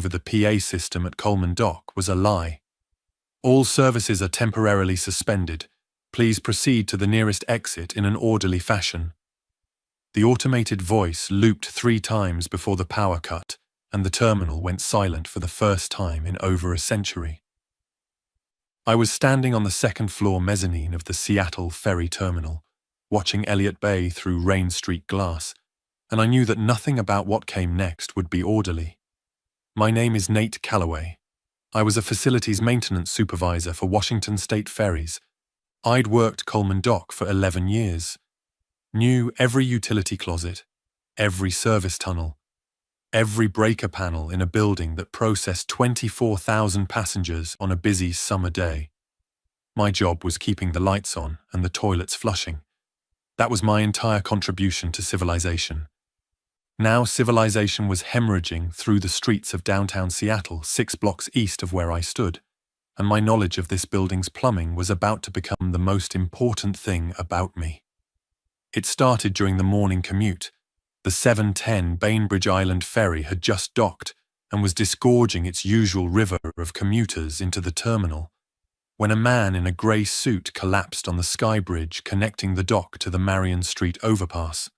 over the PA system at Coleman Dock was a lie. All services are temporarily suspended. Please proceed to the nearest exit in an orderly fashion. The automated voice looped 3 times before the power cut, and the terminal went silent for the first time in over a century. I was standing on the second-floor mezzanine of the Seattle Ferry terminal, watching Elliott Bay through Rain Street glass, and I knew that nothing about what came next would be orderly. My name is Nate Calloway. I was a facilities maintenance supervisor for Washington State Ferries. I'd worked Coleman Dock for 11 years. Knew every utility closet, every service tunnel, every breaker panel in a building that processed 24,000 passengers on a busy summer day. My job was keeping the lights on and the toilets flushing. That was my entire contribution to civilization. Now civilization was hemorrhaging through the streets of downtown Seattle, 6 blocks east of where I stood, and my knowledge of this building's plumbing was about to become the most important thing about me. It started during the morning commute. The 7:10 Bainbridge Island ferry had just docked and was disgorging its usual river of commuters into the terminal, when a man in a grey suit collapsed on the sky bridge connecting the dock to the Marion Street overpass.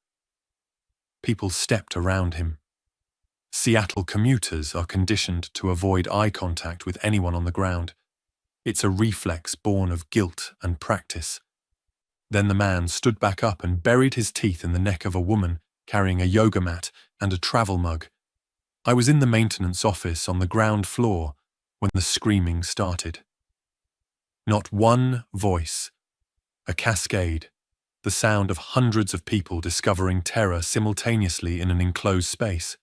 People stepped around him. Seattle commuters are conditioned to avoid eye contact with anyone on the ground. It's a reflex born of guilt and practice. Then the man stood back up and buried his teeth in the neck of a woman carrying a yoga mat and a travel mug. I was in the maintenance office on the ground floor when the screaming started. Not one voice. A cascade. The sound of hundreds of people discovering terror simultaneously in an enclosed space.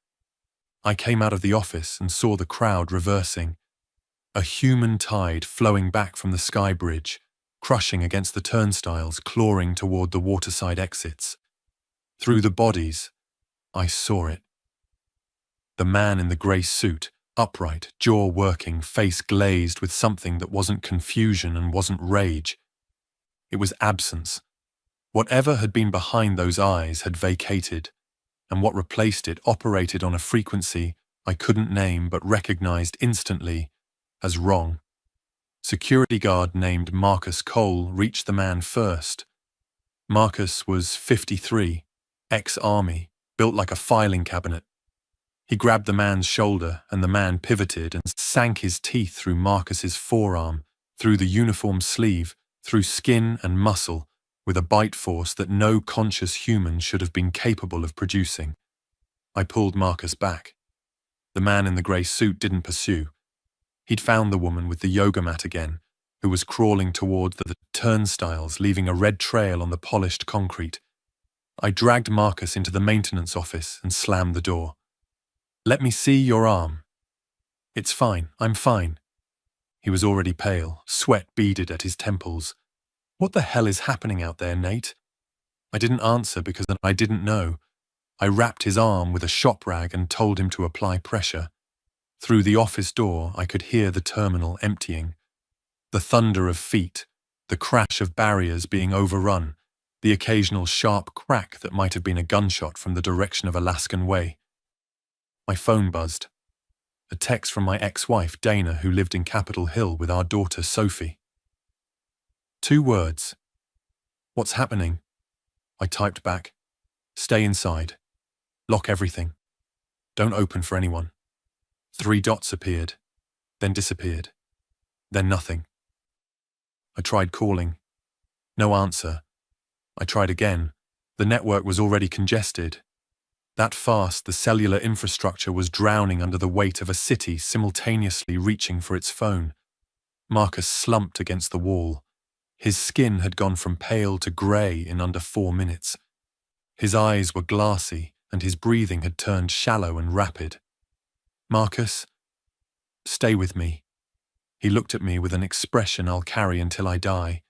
I came out of the office and saw the crowd reversing. A human tide flowing back from the sky bridge, crushing against the turnstiles, clawing toward the waterside exits. Through the bodies, I saw it. The man in the grey suit, upright, jaw working, face glazed with something that wasn't confusion and wasn't rage. It was absence. Whatever had been behind those eyes had vacated, and what replaced it operated on a frequency I couldn't name but recognized instantly as wrong. Security guard named Marcus Cole reached the man first. Marcus was 53, ex-army, built like a filing cabinet. He grabbed the man's shoulder and the man pivoted and sank his teeth through Marcus's forearm, through the uniform sleeve, through skin and muscle, with a bite force that no conscious human should have been capable of producing. I pulled Marcus back. The man in the grey suit didn't pursue. He'd found the woman with the yoga mat again, who was crawling toward the turnstiles, leaving a red trail on the polished concrete. I dragged Marcus into the maintenance office and slammed the door. "Let me see your arm." "It's fine, I'm fine." He was already pale, sweat beaded at his temples. "What the hell is happening out there, Nate?" I didn't answer because I didn't know. I wrapped his arm with a shop rag and told him to apply pressure. Through the office door, I could hear the terminal emptying. The thunder of feet, the crash of barriers being overrun, the occasional sharp crack that might have been a gunshot from the direction of Alaskan Way. My phone buzzed. A text from my ex-wife, Dana, who lived in Capitol Hill with our daughter, Sophie. 2 words. "What's happening?" I typed back. "Stay inside. Lock everything. Don't open for anyone." 3 dots appeared, then disappeared, then nothing. I tried calling. No answer. I tried again. The network was already congested. That fast, the cellular infrastructure was drowning under the weight of a city simultaneously reaching for its phone. Marcus slumped against the wall. His skin had gone from pale to grey in under 4 minutes. His eyes were glassy, and his breathing had turned shallow and rapid. "Marcus, stay with me." He looked at me with an expression I'll carry until I die.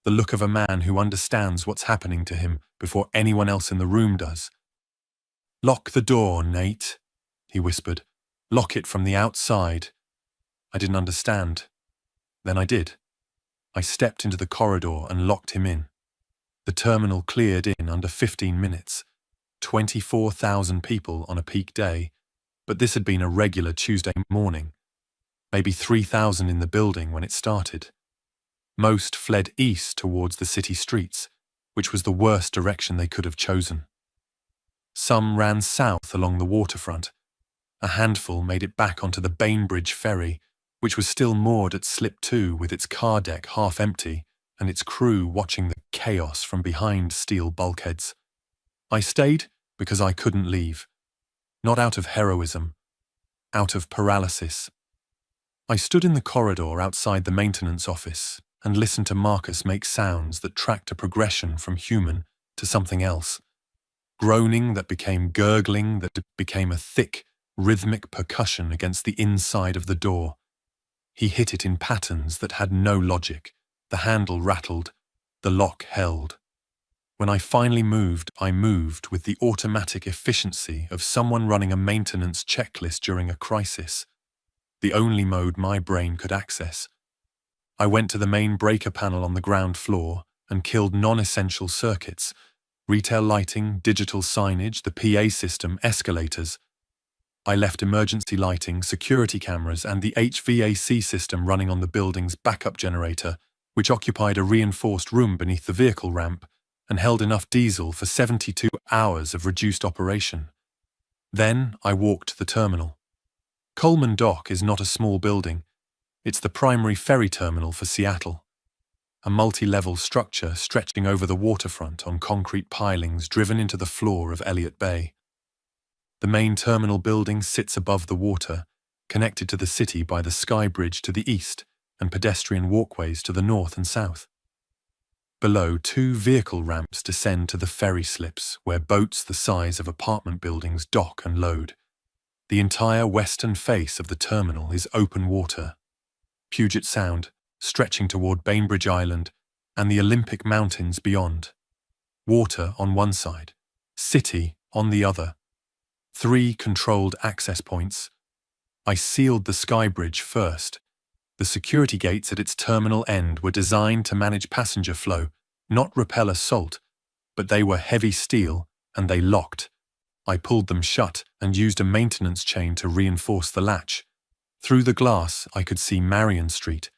The look of a man who understands what's happening to him before anyone else in the room does. "Lock the door, Nate," he whispered. "Lock it from the outside." I didn't understand. Then I did. I stepped into the corridor and locked him in. The terminal cleared in under 15 minutes. 24,000 people on a peak day. But this had been a regular Tuesday morning, maybe 3,000 in the building when it started. Most fled east towards the city streets, which was the worst direction they could have chosen. Some ran south along the waterfront. A handful made it back onto the Bainbridge ferry, which was still moored at Slip 2 with its car deck half empty and its crew watching the chaos from behind steel bulkheads. I stayed because I couldn't leave. Not out of heroism, out of paralysis. I stood in the corridor outside the maintenance office and listened to Marcus make sounds that tracked a progression from human to something else. Groaning that became gurgling that became a thick, rhythmic percussion against the inside of the door. He hit it in patterns that had no logic. The handle rattled, the lock held. When I finally moved, I moved with the automatic efficiency of someone running a maintenance checklist during a crisis, the only mode my brain could access. I went to the main breaker panel on the ground floor and killed non-essential circuits, retail lighting, digital signage, the PA system, escalators. I left emergency lighting, security cameras, and the HVAC system running on the building's backup generator, which occupied a reinforced room beneath the vehicle ramp and held enough diesel for 72 hours of reduced operation. Then I walked the terminal. Coleman Dock is not a small building. It's the primary ferry terminal for Seattle. A multi-level structure stretching over the waterfront on concrete pilings driven into the floor of Elliott Bay. The main terminal building sits above the water, connected to the city by the sky bridge to the east and pedestrian walkways to the north and south. Below, 2 vehicle ramps descend to the ferry slips, where boats the size of apartment buildings dock and load. The entire western face of the terminal is open water. Puget Sound, stretching toward Bainbridge Island, and the Olympic Mountains beyond. Water on one side, city on the other. 3 controlled access points. I sealed the sky bridge first. The security gates at its terminal end were designed to manage passenger flow, not repel assault, but they were heavy steel and they locked. I pulled them shut and used a maintenance chain to reinforce the latch. Through the glass, I could see Marion Street.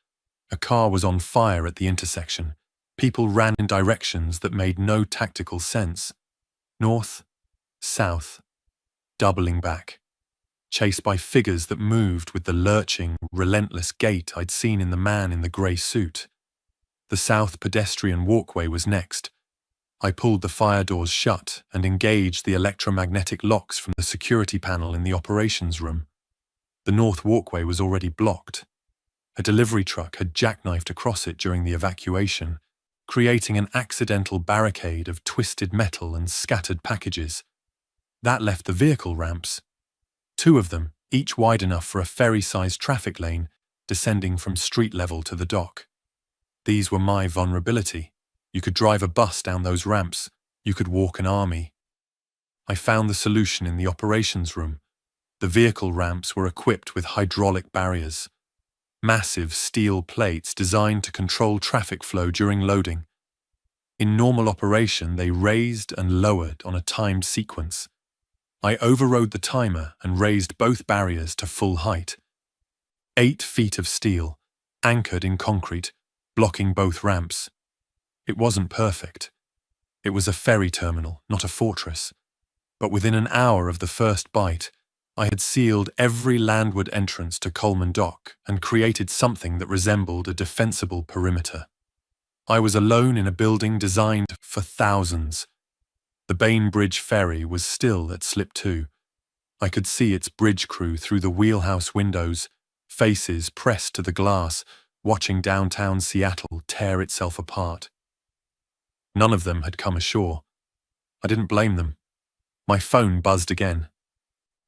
A car was on fire at the intersection. People ran in directions that made no tactical sense. North, south, doubling back. Chased by figures that moved with the lurching, relentless gait I'd seen in the man in the grey suit. The south pedestrian walkway was next. I pulled the fire doors shut and engaged the electromagnetic locks from the security panel in the operations room. The north walkway was already blocked. A delivery truck had jackknifed across it during the evacuation, creating an accidental barricade of twisted metal and scattered packages. That left the vehicle ramps. 2 of them, each wide enough for a ferry-sized traffic lane, descending from street level to the dock. These were my vulnerability. You could drive a bus down those ramps. You could walk an army. I found the solution in the operations room. The vehicle ramps were equipped with hydraulic barriers. Massive steel plates designed to control traffic flow during loading. In normal operation, they raised and lowered on a timed sequence. I overrode the timer and raised both barriers to full height. 8 feet of steel, anchored in concrete, blocking both ramps. It wasn't perfect. It was a ferry terminal, not a fortress. But within an hour of the first bite, I had sealed every landward entrance to Coleman Dock and created something that resembled a defensible perimeter. I was alone in a building designed for thousands. The Bainbridge ferry was still at Slip 2. I could see its bridge crew through the wheelhouse windows, faces pressed to the glass, watching downtown Seattle tear itself apart. None of them had come ashore. I didn't blame them. My phone buzzed again.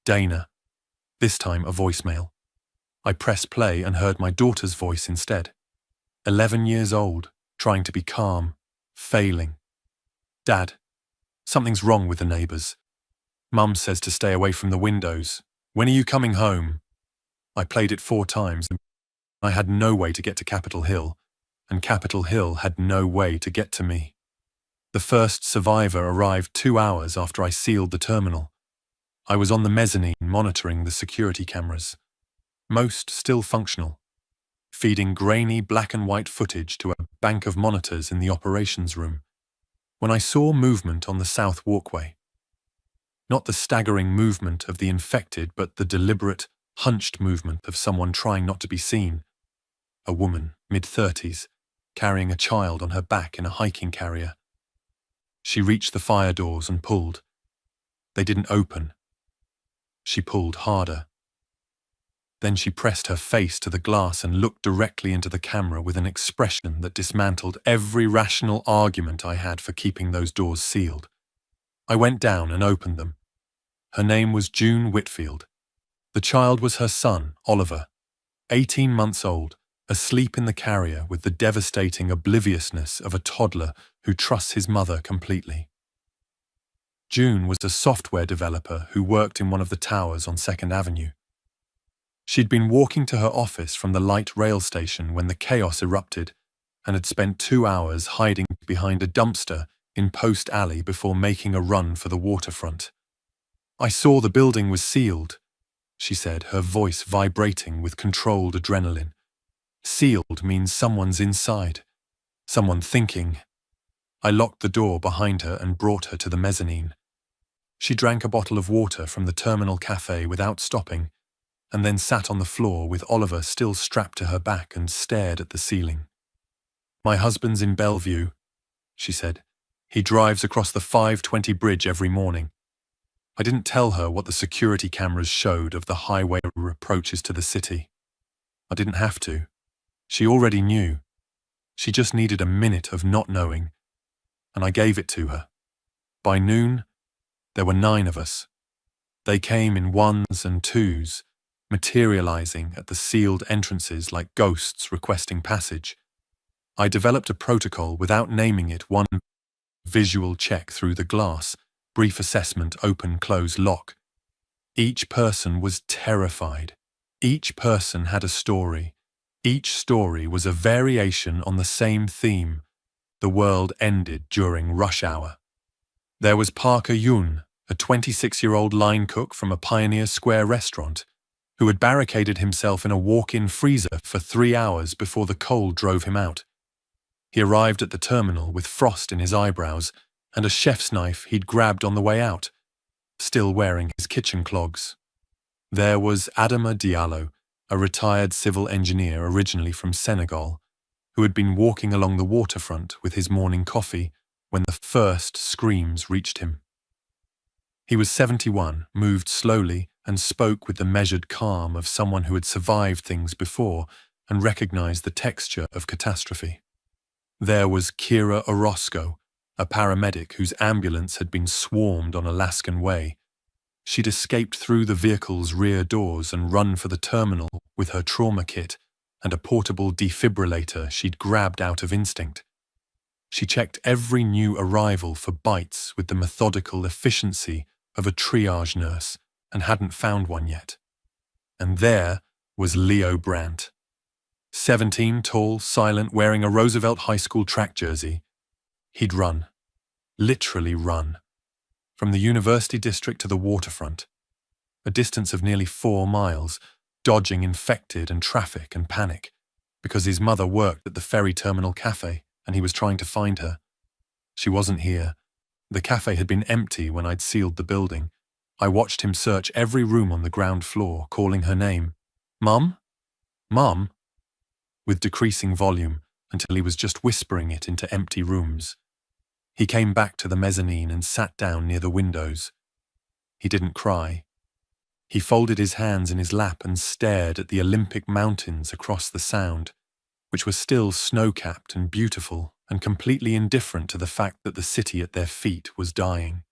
Dana. This time a voicemail. I pressed play and heard my daughter's voice instead. 11 years old, trying to be calm, failing. Dad. Something's wrong with the neighbours. Mum says to stay away from the windows. When are you coming home? I played it 4 times. I had no way to get to Capitol Hill, and Capitol Hill had no way to get to me. The first survivor arrived 2 hours after I sealed the terminal. I was on the mezzanine monitoring the security cameras, most still functional, feeding grainy black and white footage to a bank of monitors in the operations room, when I saw movement on the south walkway. Not the staggering movement of the infected, but the deliberate, hunched movement of someone trying not to be seen. A woman, mid-30s, carrying a child on her back in a hiking carrier. She reached the fire doors and pulled. They didn't open. She pulled harder. Then she pressed her face to the glass and looked directly into the camera with an expression that dismantled every rational argument I had for keeping those doors sealed. I went down and opened them. Her name was June Whitfield. The child was her son, Oliver, 18 months old, asleep in the carrier with the devastating obliviousness of a toddler who trusts his mother completely. June was a software developer who worked in one of the towers on 2nd Avenue. She'd been walking to her office from the light rail station when the chaos erupted and had spent 2 hours hiding behind a dumpster in Post Alley before making a run for the waterfront. "I saw the building was sealed," she said, her voice vibrating with controlled adrenaline. "Sealed means someone's inside. Someone thinking." I locked the door behind her and brought her to the mezzanine. She drank a bottle of water from the terminal cafe without stopping, and then sat on the floor with Oliver still strapped to her back and stared at the ceiling. "My husband's in Bellevue," she said. "He drives across the 520 bridge every morning." I didn't tell her what the security cameras showed of the highway approaches to the city. I didn't have to. She already knew. She just needed a minute of not knowing, and I gave it to her. By noon, there were 9 of us. They came in 1s and 2s, materializing at the sealed entrances like ghosts requesting passage. I developed a protocol without naming it: 1 visual check through the glass, brief assessment, open, close, lock. Each person was terrified. Each person had a story. Each story was a variation on the same theme. The world ended during rush hour. There was Parker Yoon, a 26-year-old line cook from a Pioneer Square restaurant, who had barricaded himself in a walk-in freezer for 3 hours before the cold drove him out. He arrived at the terminal with frost in his eyebrows and a chef's knife he'd grabbed on the way out, still wearing his kitchen clogs. There was Adama Diallo, a retired civil engineer originally from Senegal, who had been walking along the waterfront with his morning coffee when the first screams reached him. He was 71, moved slowly, and spoke with the measured calm of someone who had survived things before and recognized the texture of catastrophe. There was Kira Orozco, a paramedic whose ambulance had been swarmed on Alaskan Way. She'd escaped through the vehicle's rear doors and run for the terminal with her trauma kit and a portable defibrillator she'd grabbed out of instinct. She checked every new arrival for bites with the methodical efficiency of a triage nurse and hadn't found one yet. And there was Leo Brandt. 17, tall, silent, wearing a Roosevelt High School track jersey. He'd run, literally run, from the University District to the waterfront, a distance of nearly 4 miles, dodging infected and traffic and panic, because his mother worked at the Ferry Terminal Cafe and he was trying to find her. She wasn't here. The cafe had been empty when I'd sealed the building. I watched him search every room on the ground floor, calling her name. "Mum? Mum?" with decreasing volume until he was just whispering it into empty rooms. He came back to the mezzanine and sat down near the windows. He didn't cry. He folded his hands in his lap and stared at the Olympic mountains across the Sound, which were still snow-capped and beautiful and completely indifferent to the fact that the city at their feet was dying.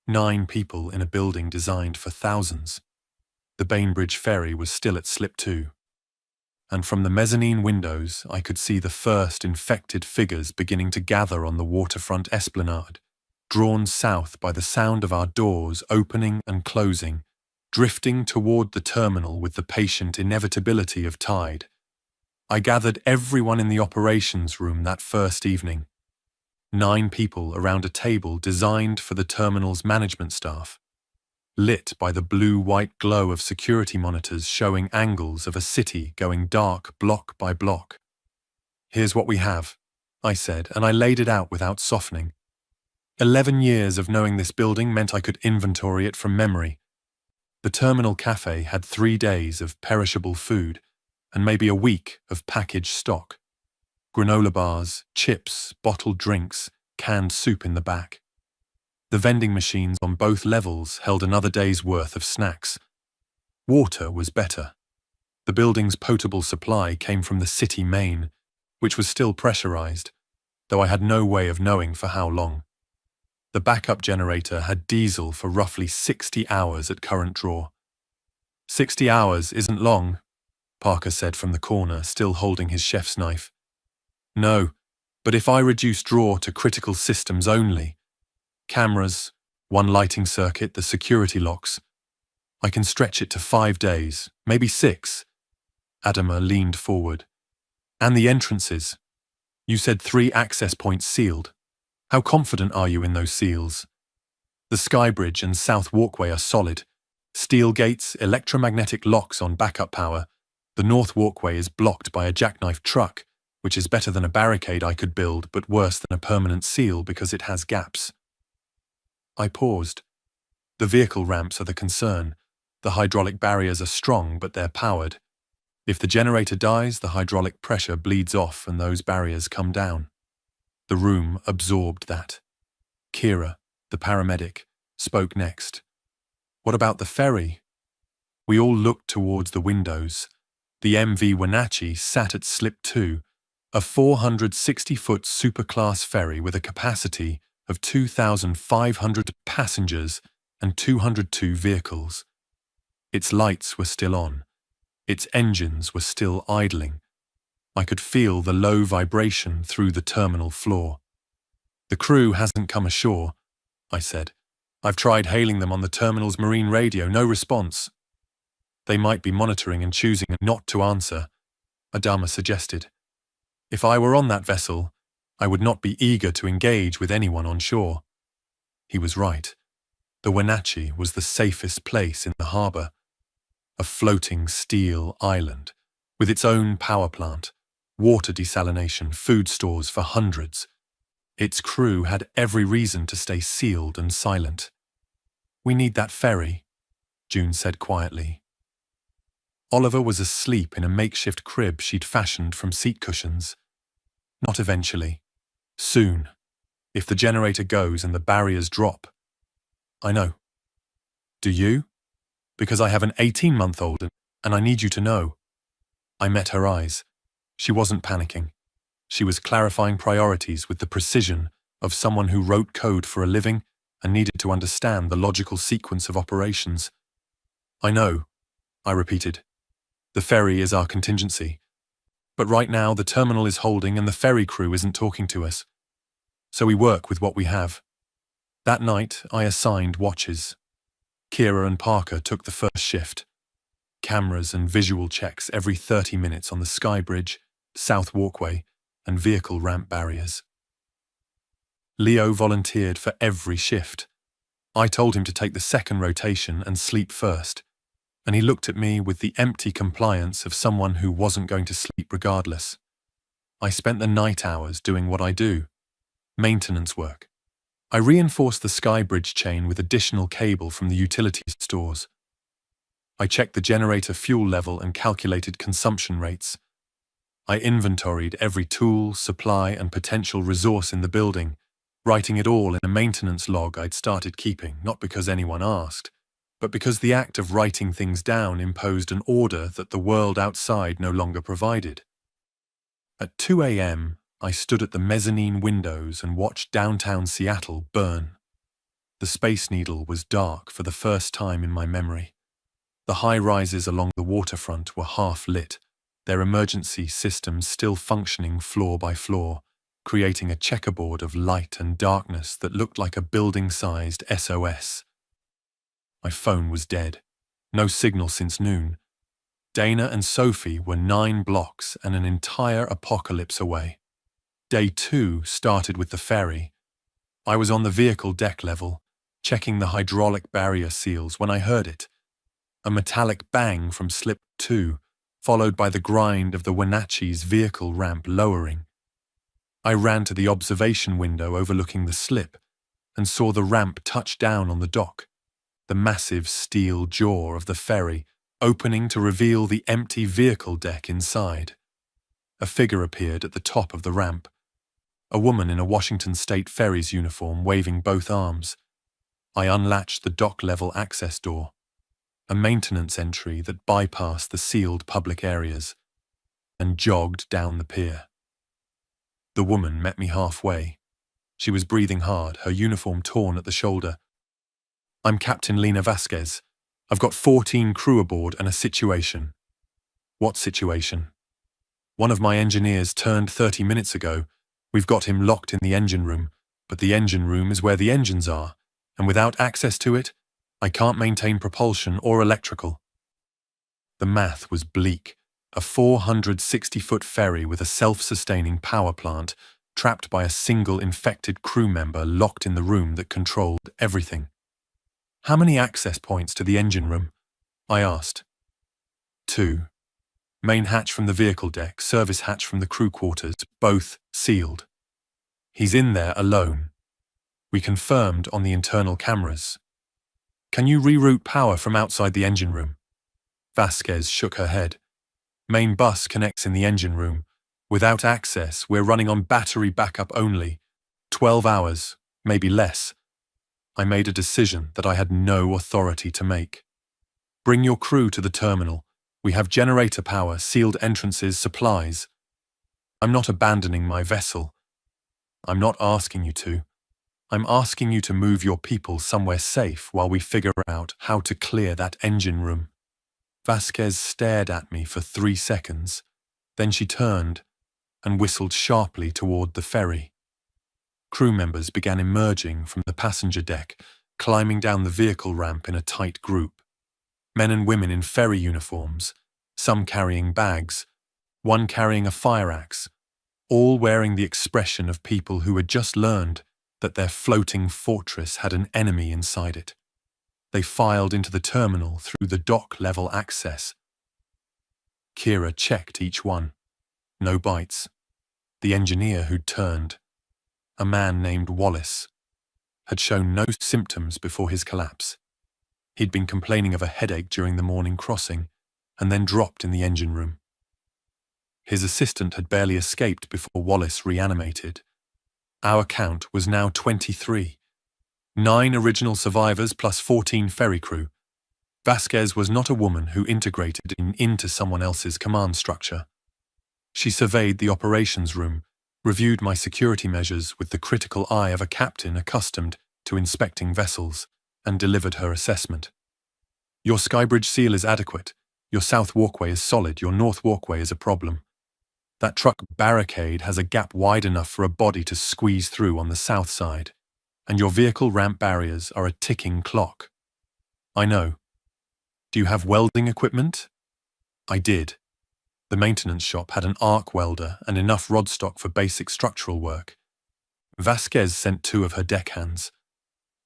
9 people in a building designed for thousands. The Bainbridge ferry was still at slip 2. And from the mezzanine windows I could see the first infected figures beginning to gather on the waterfront esplanade, drawn south by the sound of our doors opening and closing, drifting toward the terminal with the patient inevitability of tide. I gathered everyone in the operations room that first evening. 9 people around a table designed for the terminal's management staff. lit by the blue-white glow of security monitors showing angles of a city going dark block by block. "Here's what we have," I said, and I laid it out without softening. 11 years of knowing this building meant I could inventory it from memory. The terminal cafe had 3 days of perishable food and maybe a week of packaged stock. Granola bars, chips, bottled drinks, canned soup in the back. The vending machines on both levels held another day's worth of snacks. Water was better. The building's potable supply came from the city main, which was still pressurized, though I had no way of knowing for how long. The backup generator had diesel for roughly 60 hours at current draw. 60 hours isn't long, Parker said from the corner, still holding his chef's knife. No, but if I reduce draw to critical systems only, cameras, one lighting circuit, the security locks, I can stretch it to 5 days, maybe 6. Adama leaned forward. And the entrances. You said 3 access points sealed. How confident are you in those seals? The Skybridge and South Walkway are solid. Steel gates, electromagnetic locks on backup power. The North Walkway is blocked by a jackknife truck, which is better than a barricade I could build, but worse than a permanent seal because it has gaps. I paused. The vehicle ramps are the concern. The hydraulic barriers are strong, but they're powered. If the generator dies, the hydraulic pressure bleeds off and those barriers come down. The room absorbed that. Kira, the paramedic, spoke next. What about the ferry? We all looked towards the windows. The MV Wenatchee sat at slip 2, a 460-foot superclass ferry with a capacity of 2,500 passengers and 202 vehicles. Its lights were still on. Its engines were still idling. I could feel the low vibration through the terminal floor. The crew hasn't come ashore, I said. I've tried hailing them on the terminal's marine radio, no response. They might be monitoring and choosing not to answer, Adama suggested. If I were on that vessel, I would not be eager to engage with anyone on shore. He was right. The Wenatchee was the safest place in the harbour. A floating steel island, with its own power plant, water desalination, food stores for hundreds. Its crew had every reason to stay sealed and silent. We need that ferry, June said quietly. Oliver was asleep in a makeshift crib she'd fashioned from seat cushions. Not eventually. Soon. If the generator goes and the barriers drop. I know. Do you? Because I have an 18-month-old and I need you to know. I met her eyes. She wasn't panicking. She was clarifying priorities with the precision of someone who wrote code for a living and needed to understand the logical sequence of operations. I know, I repeated. The ferry is our contingency. But right now the terminal is holding and the ferry crew isn't talking to us. So we work with what we have. That night I assigned watches. Kira and Parker took the first shift. Cameras and visual checks every 30 minutes on the Skybridge, South Walkway, and vehicle ramp barriers. Leo volunteered for every shift. I told him to take the second rotation and sleep first, and he looked at me with the empty compliance of someone who wasn't going to sleep regardless. I spent the night hours doing what I do, maintenance work. I reinforced the Skybridge chain with additional cable from the utilities stores. I checked the generator fuel level and calculated consumption rates. I inventoried every tool, supply, and potential resource in the building, writing it all in a maintenance log I'd started keeping, not because anyone asked, but because the act of writing things down imposed an order that the world outside no longer provided. At 2 a.m., I stood at the mezzanine windows and watched downtown Seattle burn. The Space Needle was dark for the first time in my memory. The high-rises along the waterfront were half lit, their emergency systems still functioning floor by floor, creating a checkerboard of light and darkness that looked like a building-sized SOS. My phone was dead. No signal since noon. Dana and Sophie were 9 blocks and an entire apocalypse away. Day 2 started with the ferry. I was on the vehicle deck level, checking the hydraulic barrier seals when I heard it. A metallic bang from slip 2, followed by the grind of the Wenatchee's vehicle ramp lowering. I ran to the observation window overlooking the slip and saw the ramp touch down on the dock, the massive steel jaw of the ferry opening to reveal the empty vehicle deck inside. A figure appeared at the top of the ramp, a woman in a Washington State Ferry's uniform waving both arms. I unlatched the dock-level access door, a maintenance entry that bypassed the sealed public areas, and jogged down the pier. The woman met me halfway. She was breathing hard, her uniform torn at the shoulder. "I'm Captain Lena Vasquez. I've got 14 crew aboard and a situation." "What situation?" "One of my engineers turned 30 minutes ago. We've got him locked in the engine room, but the engine room is where the engines are, and without access to it, I can't maintain propulsion or electrical." The math was bleak. A 460-foot ferry with a self-sustaining power plant, trapped by a single infected crew member locked in the room that controlled everything. "How many access points to the engine room?" I asked. "2. Main hatch from the vehicle deck, service hatch from the crew quarters, both sealed. He's in there alone. We confirmed on the internal cameras." "Can you reroute power from outside the engine room?" Vasquez shook her head. "Main bus connects in the engine room. Without access, we're running on battery backup only. 12 hours, maybe less." I made a decision that I had no authority to make. "Bring your crew to the terminal. We have generator power, sealed entrances, supplies." "I'm not abandoning my vessel." "I'm not asking you to. I'm asking you to move your people somewhere safe while we figure out how to clear that engine room." Vasquez stared at me for 3 seconds. Then she turned and whistled sharply toward the ferry. Crew members began emerging from the passenger deck, climbing down the vehicle ramp in a tight group. Men and women in ferry uniforms, some carrying bags, one carrying a fire axe, all wearing the expression of people who had just learned that their floating fortress had an enemy inside it. They filed into the terminal through the dock-level access. Kira checked each one. No bites. The engineer who'd turned, a man named Wallace, had shown no symptoms before his collapse. He'd been complaining of a headache during the morning crossing, and then dropped in the engine room. His assistant had barely escaped before Wallace reanimated. Our count was now 23. 9 original survivors plus 14 ferry crew. Vasquez was not a woman who integrated into someone else's command structure. She surveyed the operations room, reviewed my security measures with the critical eye of a captain accustomed to inspecting vessels, and delivered her assessment. "Your skybridge seal is adequate. Your south walkway is solid. Your north walkway is a problem. That truck barricade has a gap wide enough for a body to squeeze through on the south side, and your vehicle ramp barriers are a ticking clock." "I know. Do you have welding equipment?" I did. The maintenance shop had an arc welder and enough rod stock for basic structural work. Vasquez sent 2 of her deckhands,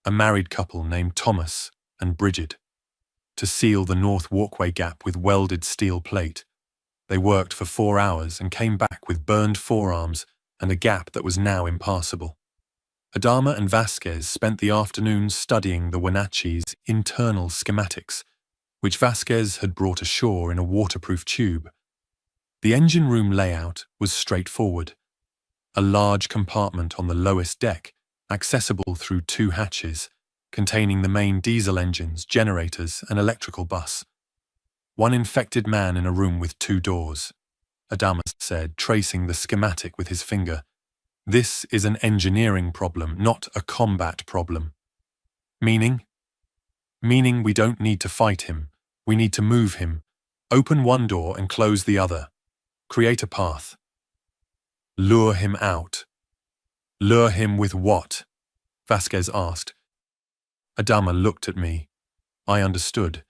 a married couple named Thomas and Bridget, to seal the north walkway gap with welded steel plate. They worked for 4 hours and came back with burned forearms and a gap that was now impassable. Adama and Vasquez spent the afternoon studying the Wenatchee's internal schematics, which Vasquez had brought ashore in a waterproof tube. The engine room layout was straightforward. A large compartment on the lowest deck, accessible through 2 hatches, containing the main diesel engines, generators, and electrical bus. One infected man in a room with 2 doors. Adama said, tracing the schematic with his finger. "This is an engineering problem, not a combat problem." "Meaning?" "Meaning we don't need to fight him. We need to move him. Open one door and close the other. Create a path. Lure him out." "Lure him with what?" Vasquez asked. Adama looked at me. I understood,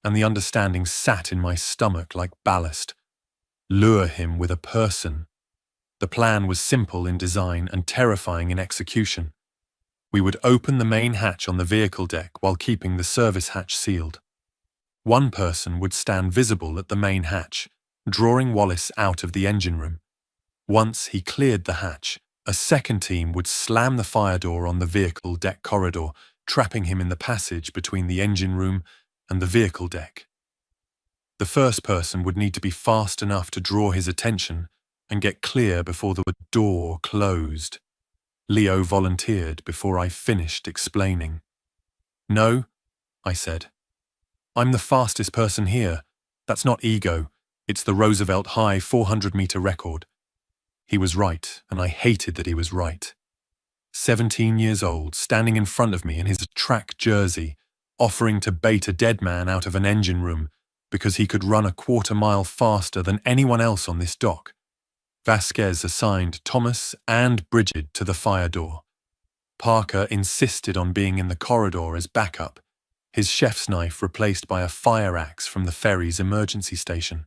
and the understanding sat in my stomach like ballast. Lure him with a person. The plan was simple in design and terrifying in execution. We would open the main hatch on the vehicle deck while keeping the service hatch sealed. One person would stand visible at the main hatch, drawing Wallace out of the engine room. Once he cleared the hatch, a second team would slam the fire door on the vehicle deck corridor, trapping him in the passage between the engine room and the vehicle deck. The first person would need to be fast enough to draw his attention and get clear before the door closed. Leo volunteered before I finished explaining. "No," I said. "I'm the fastest person here. That's not ego. It's the Roosevelt High 400-meter record." He was right, and I hated that he was right. 17 years old, standing in front of me in his track jersey, offering to bait a dead man out of an engine room because he could run a quarter-mile faster than anyone else on this dock. Vasquez assigned Thomas and Bridget to the fire door. Parker insisted on being in the corridor as backup, his chef's knife replaced by a fire axe from the ferry's emergency station.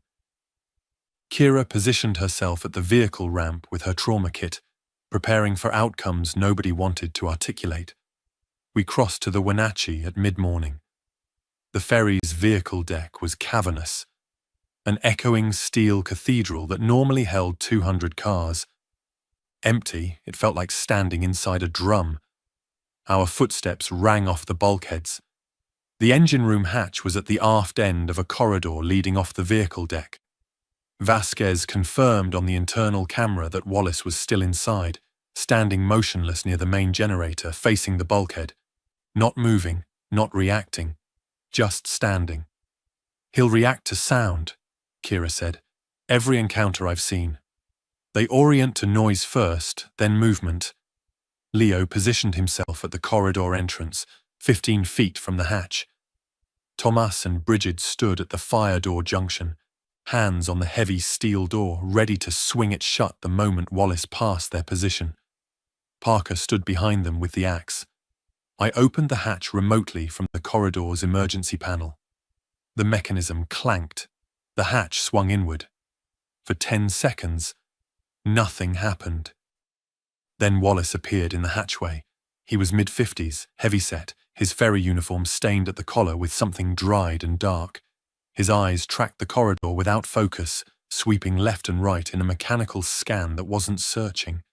Kira positioned herself at the vehicle ramp with her trauma kit, preparing for outcomes nobody wanted to articulate. We crossed to the Wenatchee at mid-morning. The ferry's vehicle deck was cavernous, an echoing steel cathedral that normally held 200 cars. Empty, it felt like standing inside a drum. Our footsteps rang off the bulkheads. The engine room hatch was at the aft end of a corridor leading off the vehicle deck. Vasquez confirmed on the internal camera that Wallace was still inside, standing motionless near the main generator, facing the bulkhead. Not moving, not reacting, just standing. "He'll react to sound," Kira said. "Every encounter I've seen. They orient to noise first, then movement." Leo positioned himself at the corridor entrance, 15 feet from the hatch. Thomas and Bridget stood at the fire door junction, hands on the heavy steel door, ready to swing it shut the moment Wallace passed their position. Parker stood behind them with the axe. I opened the hatch remotely from the corridor's emergency panel. The mechanism clanked. The hatch swung inward. For 10 seconds, nothing happened. Then Wallace appeared in the hatchway. He was mid-50s, heavyset, his ferry uniform stained at the collar with something dried and dark. His eyes tracked the corridor without focus, sweeping left and right in a mechanical scan that wasn't searching.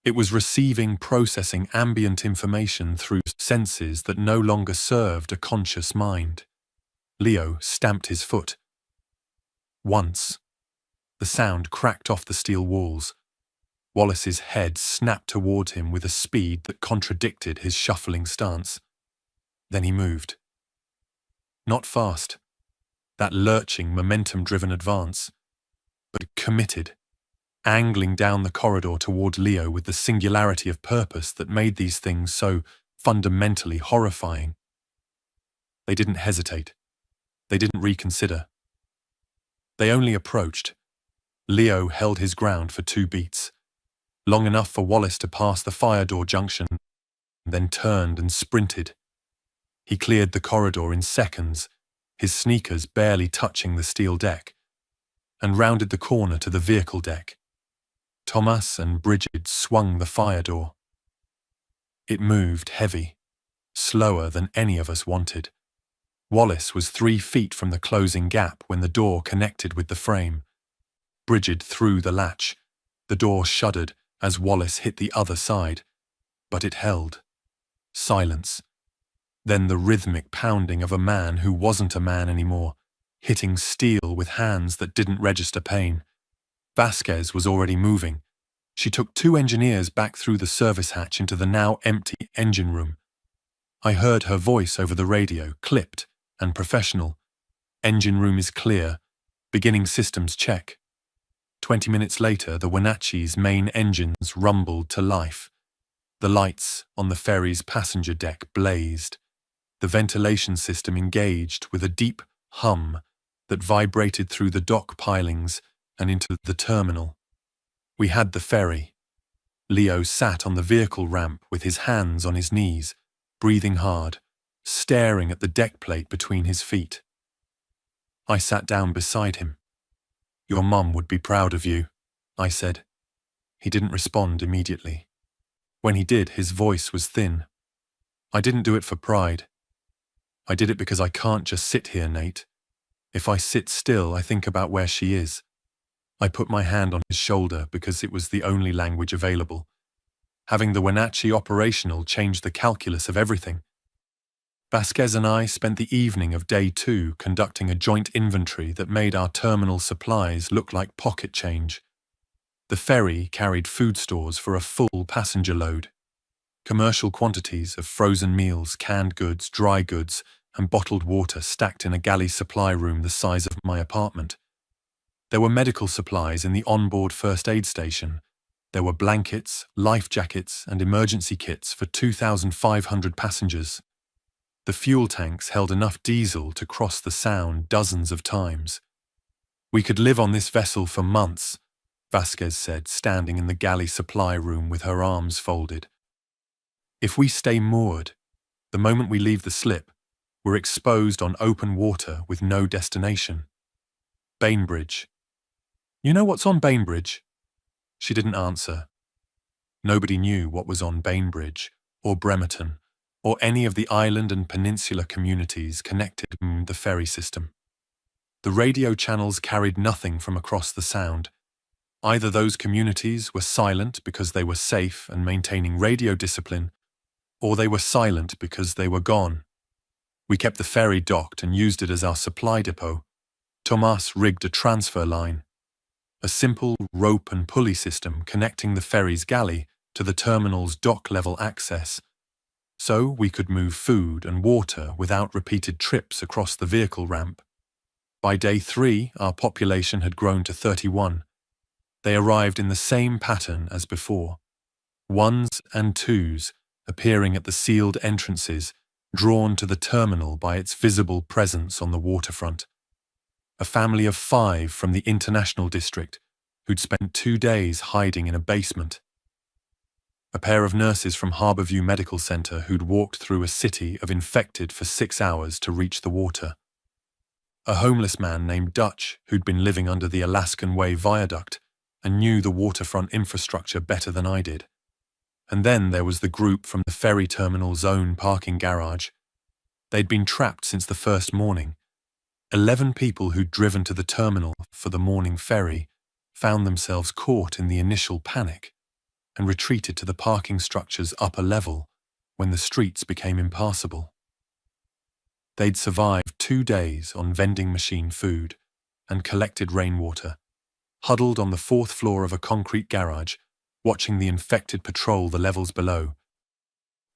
It was receiving, processing ambient information through senses that no longer served a conscious mind. Leo stamped his foot. Once. The sound cracked off the steel walls. Wallace's head snapped toward him with a speed that contradicted his shuffling stance. Then he moved. Not fast, that lurching, momentum-driven advance, but committed, angling down the corridor toward Leo with the singularity of purpose that made these things so fundamentally horrifying. They didn't hesitate. They didn't reconsider. They only approached. Leo held his ground for 2 beats, long enough for Wallace to pass the fire door junction, then turned and sprinted. He cleared the corridor in seconds, his sneakers barely touching the steel deck, and rounded the corner to the vehicle deck. Thomas and Bridget swung the fire door. It moved heavy, slower than any of us wanted. Wallace was 3 feet from the closing gap when the door connected with the frame. Bridget threw the latch. The door shuddered as Wallace hit the other side, but it held. Silence. Then the rhythmic pounding of a man who wasn't a man anymore, hitting steel with hands that didn't register pain. Vasquez was already moving. She took 2 engineers back through the service hatch into the now empty engine room. I heard her voice over the radio, clipped and professional. "Engine room is clear. Beginning systems check." 20 minutes later, the Wenatchee's main engines rumbled to life. The lights on the ferry's passenger deck blazed. The ventilation system engaged with a deep hum that vibrated through the dock pilings and into the terminal. We had the ferry. Leo sat on the vehicle ramp with his hands on his knees, breathing hard, staring at the deck plate between his feet. I sat down beside him. "Your mum would be proud of you," I said. He didn't respond immediately. When he did, his voice was thin, I didn't do it for pride. I did it because I can't just sit here, Nate. If I sit still, I think about where she is. I put my hand on his shoulder because it was the only language available. Having the Wenatchee operational changed the calculus of everything. Vasquez and I spent the evening of day 2 conducting a joint inventory that made our terminal supplies look like pocket change. The ferry carried food stores for a full passenger load. Commercial quantities of frozen meals, canned goods, dry goods, and bottled water stacked in a galley supply room the size of my apartment. There were medical supplies in the onboard first aid station. There were blankets, life jackets, and emergency kits for 2,500 passengers. The fuel tanks held enough diesel to cross the Sound dozens of times. We could live on this vessel for months, Vasquez said, standing in the galley supply room with her arms folded. If we stay moored, the moment we leave the slip, we're exposed on open water with no destination. Bainbridge. You know what's on Bainbridge? She didn't answer. Nobody knew what was on Bainbridge, or Bremerton, or any of the island and peninsula communities connected to the ferry system. The radio channels carried nothing from across the Sound. Either those communities were silent because they were safe and maintaining radio discipline, or they were silent because they were gone. We kept the ferry docked and used it as our supply depot. Tomas rigged a transfer line, a simple rope and pulley system connecting the ferry's galley to the terminal's dock-level access, so we could move food and water without repeated trips across the vehicle ramp. By day 3, our population had grown to 31. They arrived in the same pattern as before. 1s and 2s appearing at the sealed entrances, drawn to the terminal by its visible presence on the waterfront. A family of 5 from the International District, who'd spent 2 days hiding in a basement. A pair of nurses from Harborview Medical Center who'd walked through a city of infected for 6 hours to reach the water. A homeless man named Dutch who'd been living under the Alaskan Way Viaduct and knew the waterfront infrastructure better than I did. And then there was the group from the ferry terminal's own parking garage. They'd been trapped since the first morning. 11 people who'd driven to the terminal for the morning ferry found themselves caught in the initial panic and retreated to the parking structure's upper level when the streets became impassable. They'd survived 2 days on vending machine food and collected rainwater, huddled on the 4th floor of a concrete garage, watching the infected patrol the levels below.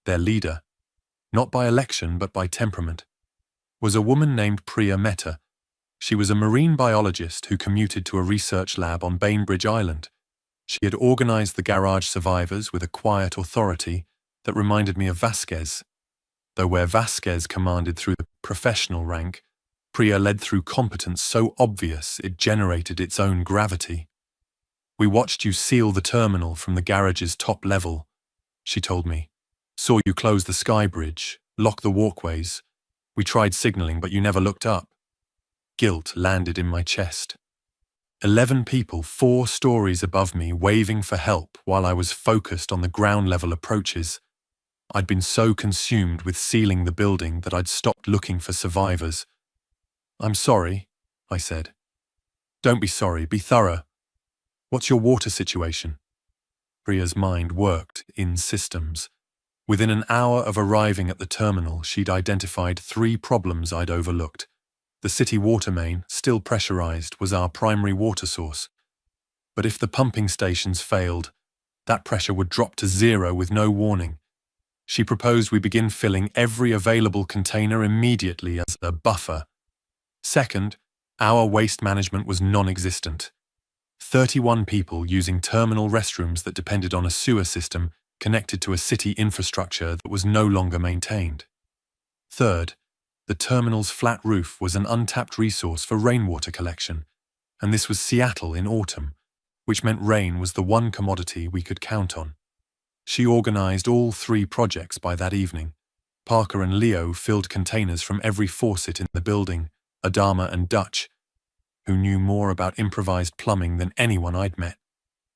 Their leader, not by election but by temperament, was a woman named Priya Mehta. She was a marine biologist who commuted to a research lab on Bainbridge Island. She had organized the garage survivors with a quiet authority that reminded me of Vasquez, though where Vasquez commanded through the professional rank, Priya led through competence so obvious it generated its own gravity. "We watched you seal the terminal from the garage's top level," she told me. "Saw you close the sky bridge, lock the walkways. We tried signaling, but you never looked up." Guilt landed in my chest. 11 people 4 stories above me waving for help while I was focused on the ground-level approaches. I'd been so consumed with sealing the building that I'd stopped looking for survivors. "I'm sorry," I said. "Don't be sorry, be thorough. What's your water situation?" Priya's mind worked in systems. Within an hour of arriving at the terminal, she'd identified 3 problems I'd overlooked. The city water main, still pressurized, was our primary water source. But if the pumping stations failed, that pressure would drop to 0 with no warning. She proposed we begin filling every available container immediately as a buffer. Second, our waste management was non-existent. 31 people using terminal restrooms that depended on a sewer system connected to a city infrastructure that was no longer maintained. Third, the terminal's flat roof was an untapped resource for rainwater collection, and this was Seattle in autumn, which meant rain was the one commodity we could count on. She organized all 3 projects by that evening. Parker and Leo filled containers from every faucet in the building. Adama and Dutch, who knew more about improvised plumbing than anyone I'd met,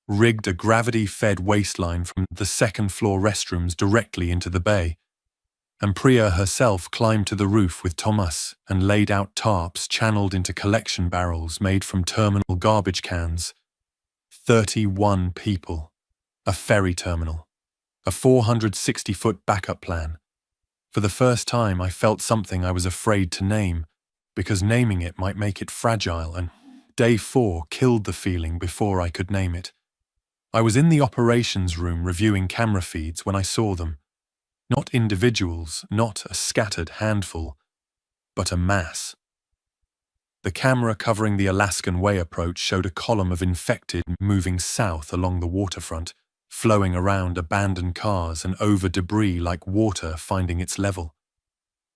rigged a gravity-fed waste line from the 2nd-floor restrooms directly into the bay. and Priya herself climbed to the roof with Thomas and laid out tarps channeled into collection barrels made from terminal garbage cans. 31 people. A ferry terminal. A 460-foot backup plan. For the first time, I felt something I was afraid to name, because naming it might make it fragile, and day 4 killed the feeling before I could name it. I was in the operations room reviewing camera feeds when I saw them. Not individuals, not a scattered handful, but a mass. The camera covering the Alaskan Way approach showed a column of infected moving south along the waterfront, flowing around abandoned cars and over debris like water finding its level.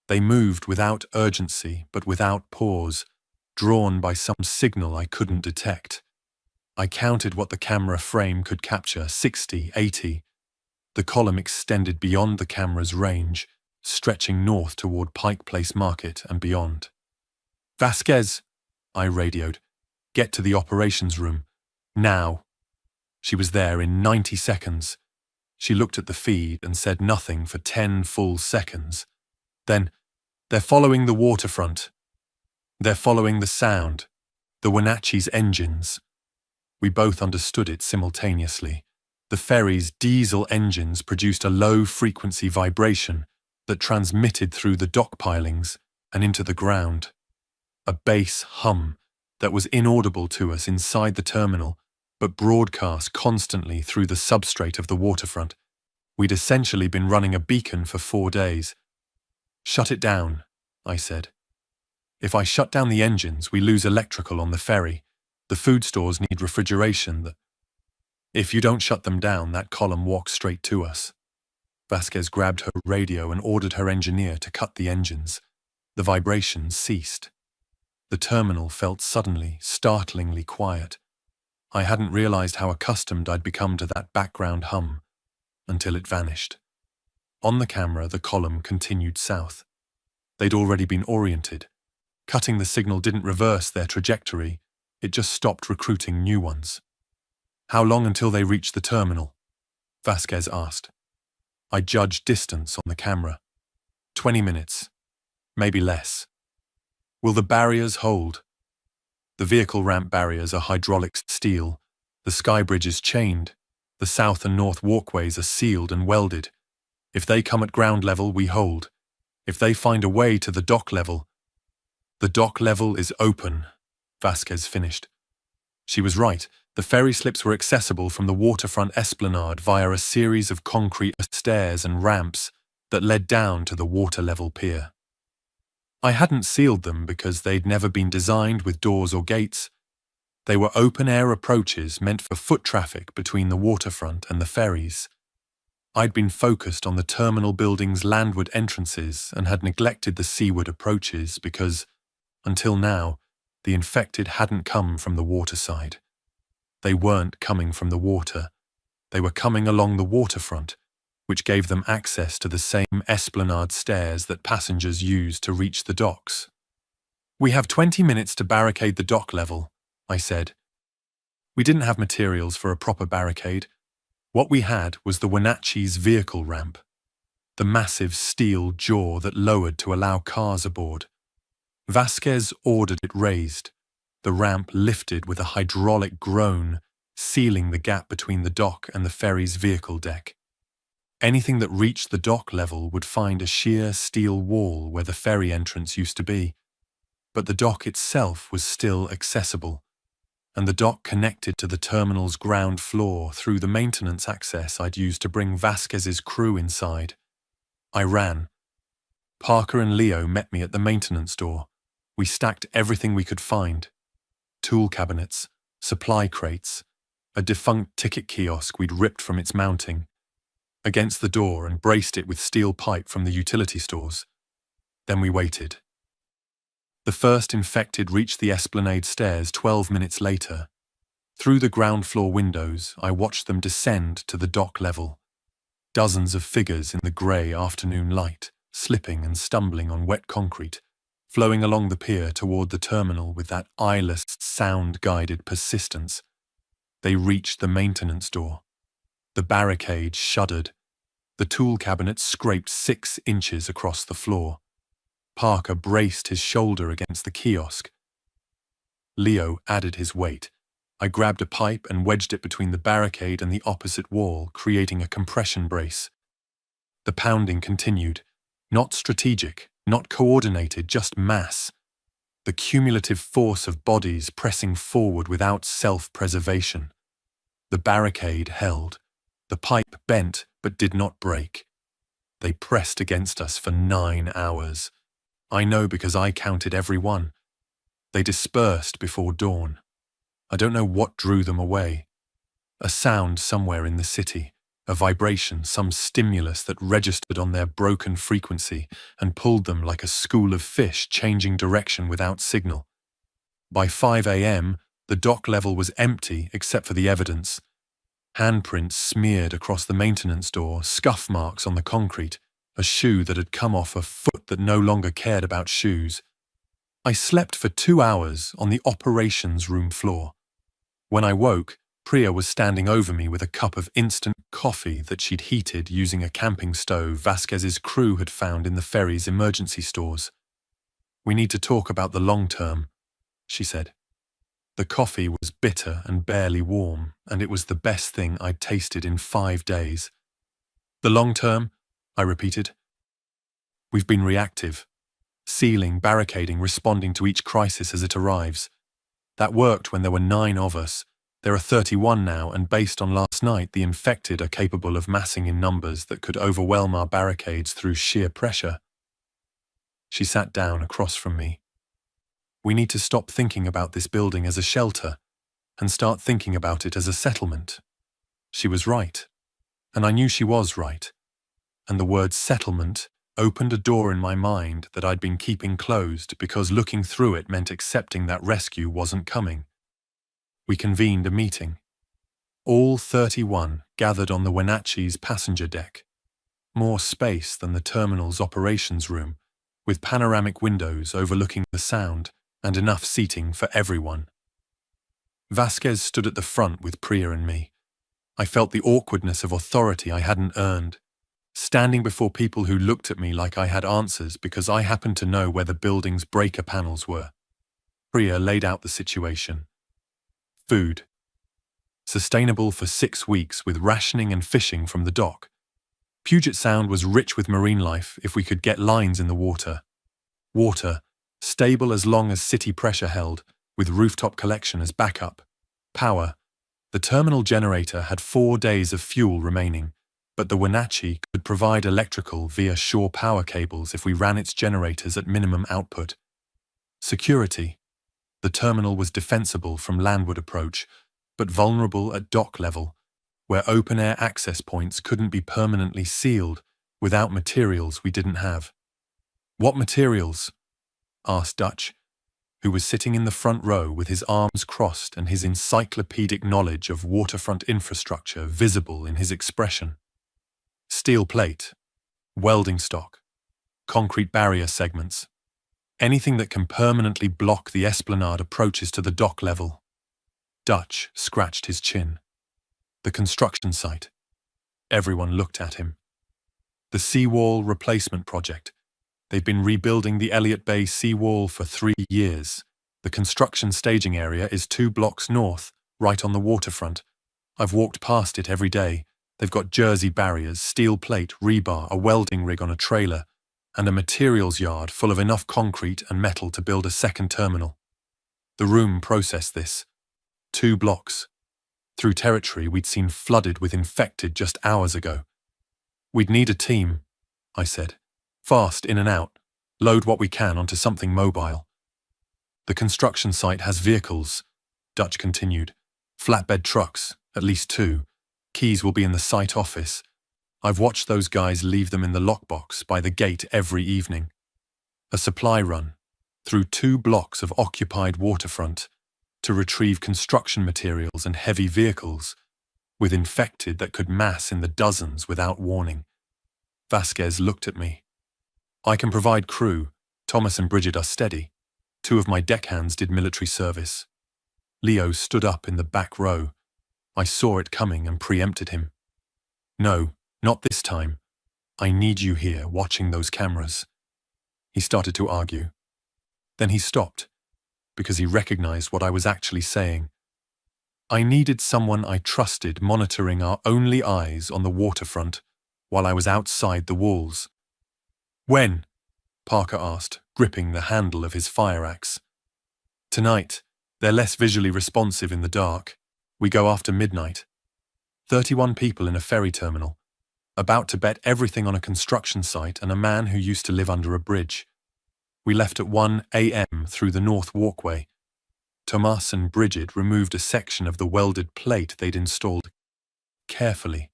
They moved without urgency but without pause, drawn by some signal I couldn't detect. I counted what the camera frame could capture, 60, 80. The column extended beyond the camera's range, stretching north toward Pike Place Market and beyond. "Vasquez," I radioed. "Get to the operations room. Now." She was there in 90 seconds. She looked at the feed and said nothing for 10 full seconds. Then, "They're following the waterfront. They're following the sound. The Wenatchee's engines." We both understood it simultaneously. The ferry's diesel engines produced a low-frequency vibration that transmitted through the dock pilings and into the ground. A bass hum that was inaudible to us inside the terminal, but broadcast constantly through the substrate of the waterfront. We'd essentially been running a beacon for 4 days. "Shut it down," I said. "If I shut down the engines, we lose electrical on the ferry. The food stores need refrigeration. If you don't shut them down, that column walks straight to us." Vasquez grabbed her radio and ordered her engineer to cut the engines. The vibrations ceased. The terminal felt suddenly, startlingly quiet. I hadn't realized how accustomed I'd become to that background hum, until it vanished. On the camera, the column continued south. They'd already been oriented. Cutting the signal didn't reverse their trajectory, it just stopped recruiting new ones. "How long until they reach the terminal?" Vasquez asked. I judged distance on the camera. 20 minutes, maybe less. "Will the barriers hold?" The vehicle ramp barriers are hydraulic steel. The sky bridge is chained. The south and north walkways are sealed and welded. If they come at ground level, we hold. If they find a way to the dock level... "The dock level is open," Vasquez finished. She was right. The ferry slips were accessible from the waterfront esplanade via a series of concrete stairs and ramps that led down to the water-level pier. I hadn't sealed them because they'd never been designed with doors or gates. They were open-air approaches meant for foot traffic between the waterfront and the ferries. I'd been focused on the terminal building's landward entrances and had neglected the seaward approaches because, until now, the infected hadn't come from the waterside. They weren't coming from the water. They were coming along the waterfront, which gave them access to the same esplanade stairs that passengers used to reach the docks. "We have 20 minutes to barricade the dock level," I said. We didn't have materials for a proper barricade. What we had was the Wenatchee's vehicle ramp, the massive steel jaw that lowered to allow cars aboard. Vasquez ordered it raised. The ramp lifted with a hydraulic groan, sealing the gap between the dock and the ferry's vehicle deck. Anything that reached the dock level would find a sheer steel wall where the ferry entrance used to be. But the dock itself was still accessible, and the dock connected to the terminal's ground floor through the maintenance access I'd used to bring Vasquez's crew inside. I ran. Parker and Leo met me at the maintenance door. We stacked everything we could find. Tool cabinets, supply crates, a defunct ticket kiosk we'd ripped from its mounting, against the door and braced it with steel pipe from the utility stores. Then we waited. The first infected reached the esplanade stairs 12 minutes later. Through the ground floor windows, I watched them descend to the dock level. Dozens of figures in the grey afternoon light, slipping and stumbling on wet concrete, flowing along the pier toward the terminal with that eyeless, sound-guided persistence. They reached the maintenance door. The barricade shuddered. The tool cabinet scraped 6 inches across the floor. Parker braced his shoulder against the kiosk. Leo added his weight. I grabbed a pipe and wedged it between the barricade and the opposite wall, creating a compression brace. The pounding continued. Not strategic, not coordinated, just mass. The cumulative force of bodies pressing forward without self-preservation. The barricade held. The pipe bent but did not break. They pressed against us for 9 hours. I know because I counted every one. They dispersed before dawn. I don't know what drew them away. A sound somewhere in the city, a vibration, some stimulus that registered on their broken frequency and pulled them like a school of fish changing direction without signal. By 5 a.m., the dock level was empty except for the evidence. Handprints smeared across the maintenance door, scuff marks on the concrete, a shoe that had come off a foot that no longer cared about shoes. I slept for 2 hours on the operations room floor. When I woke, Priya was standing over me with a cup of instant coffee that she'd heated using a camping stove Vasquez's crew had found in the Ferry's emergency stores. "We need to talk about the long term," she said. The coffee was bitter and barely warm, and it was the best thing I'd tasted in 5 days. "The long term?" I repeated. "We've been reactive. Sealing, barricading, responding to each crisis as it arrives. That worked when there were 9 of us. There are 31 now, and based on last night, the infected are capable of massing in numbers that could overwhelm our barricades through sheer pressure." She sat down across from me. "We need to stop thinking about this building as a shelter and start thinking about it as a settlement." She was right, and I knew she was right. And the word settlement opened a door in my mind that I'd been keeping closed because looking through it meant accepting that rescue wasn't coming. We convened a meeting. All 31 gathered on the Wenatchee's passenger deck. More space than the terminal's operations room, with panoramic windows overlooking the sound and enough seating for everyone. Vasquez stood at the front with Priya and me. I felt the awkwardness of authority I hadn't earned, standing before people who looked at me like I had answers because I happened to know where the building's breaker panels were. Priya laid out the situation. Food. Sustainable for 6 weeks with rationing and fishing from the dock. Puget Sound was rich with marine life if we could get lines in the water. Water, stable as long as city pressure held, with rooftop collection as backup. Power. The terminal generator had 4 days of fuel remaining, but the Wenatchee could provide electrical via shore power cables if we ran its generators at minimum output. Security. The terminal was defensible from landward approach, but vulnerable at dock level, where open-air access points couldn't be permanently sealed without materials we didn't have. "What materials?" asked Dutch, who was sitting in the front row with his arms crossed and his encyclopedic knowledge of waterfront infrastructure visible in his expression. "Steel plate, welding stock, concrete barrier segments, anything that can permanently block the esplanade approaches to the dock level." Dutch scratched his chin. "The construction site." Everyone looked at him. "The seawall replacement project. They've been rebuilding the Elliott Bay seawall for 3 years. The construction staging area is 2 blocks north, right on the waterfront. I've walked past it every day. They've got jersey barriers, steel plate, rebar, a welding rig on a trailer, and a materials yard full of enough concrete and metal to build a second terminal. The room processed this. 2 blocks. Through territory we'd seen flooded with infected just hours ago. We'd need a team, I said. Fast in and out. Load what we can onto something mobile. The construction site has vehicles, Dutch continued. Flatbed trucks, at least 2. Keys will be in the site office. I've watched those guys leave them in the lockbox by the gate every evening. A supply run, through 2 blocks of occupied waterfront, to retrieve construction materials and heavy vehicles, with infected that could mass in the dozens without warning. Vasquez looked at me. I can provide crew. Thomas and Bridget are steady. 2 of my deckhands did military service. Leo stood up in the back row. I saw it coming and preempted him. No, not this time. I need you here watching those cameras. He started to argue. Then he stopped, because he recognized what I was actually saying. I needed someone I trusted monitoring our only eyes on the waterfront while I was outside the walls. When? Parker asked, gripping the handle of his fire axe. Tonight. They're less visually responsive in the dark. We go after midnight. 31 people in a ferry terminal, about to bet everything on a construction site and a man who used to live under a bridge. We left at 1 a.m. through the north walkway. Thomas and Bridget removed a section of the welded plate they'd installed carefully,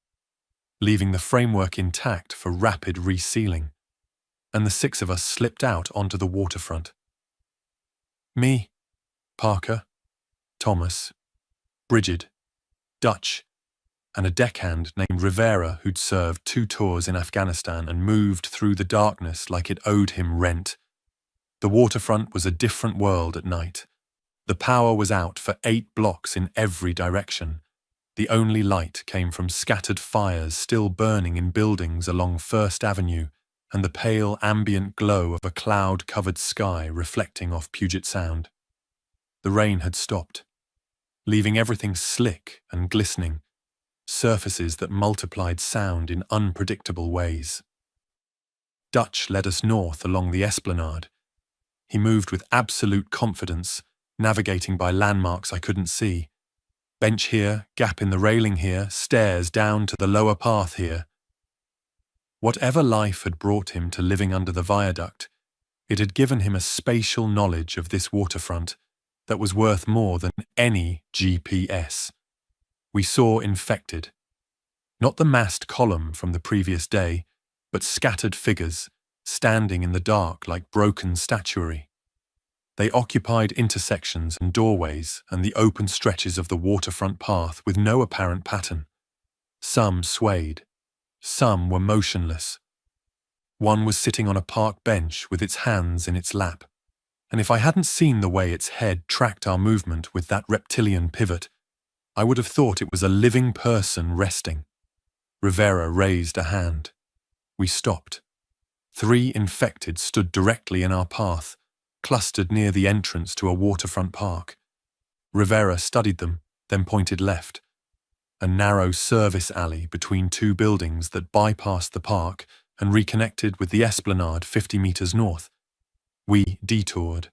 leaving the framework intact for rapid resealing, and the 6 of us slipped out onto the waterfront. Me, Parker, Thomas, Bridget, Dutch, and a deckhand named Rivera who'd served 2 tours in Afghanistan and moved through the darkness like it owed him rent. The waterfront was a different world at night. The power was out for 8 blocks in every direction. The only light came from scattered fires still burning in buildings along First Avenue and the pale ambient glow of a cloud-covered sky reflecting off Puget Sound. The rain had stopped, leaving everything slick and glistening, surfaces that multiplied sound in unpredictable ways. Dutch led us north along the esplanade. He moved with absolute confidence, navigating by landmarks I couldn't see. Bench here, gap in the railing here, stairs down to the lower path here. Whatever life had brought him to living under the viaduct, it had given him a spatial knowledge of this waterfront that was worth more than any GPS. We saw infected. Not the massed column from the previous day, but scattered figures, standing in the dark like broken statuary. They occupied intersections and doorways and the open stretches of the waterfront path with no apparent pattern. Some swayed. Some were motionless. One was sitting on a park bench with its hands in its lap. And if I hadn't seen the way its head tracked our movement with that reptilian pivot, I would have thought it was a living person resting. Rivera raised a hand. We stopped. 3 infected stood directly in our path, clustered near the entrance to a waterfront park. Rivera studied them, then pointed left. A narrow service alley between 2 buildings that bypassed the park and reconnected with the esplanade 50 meters north. We detoured.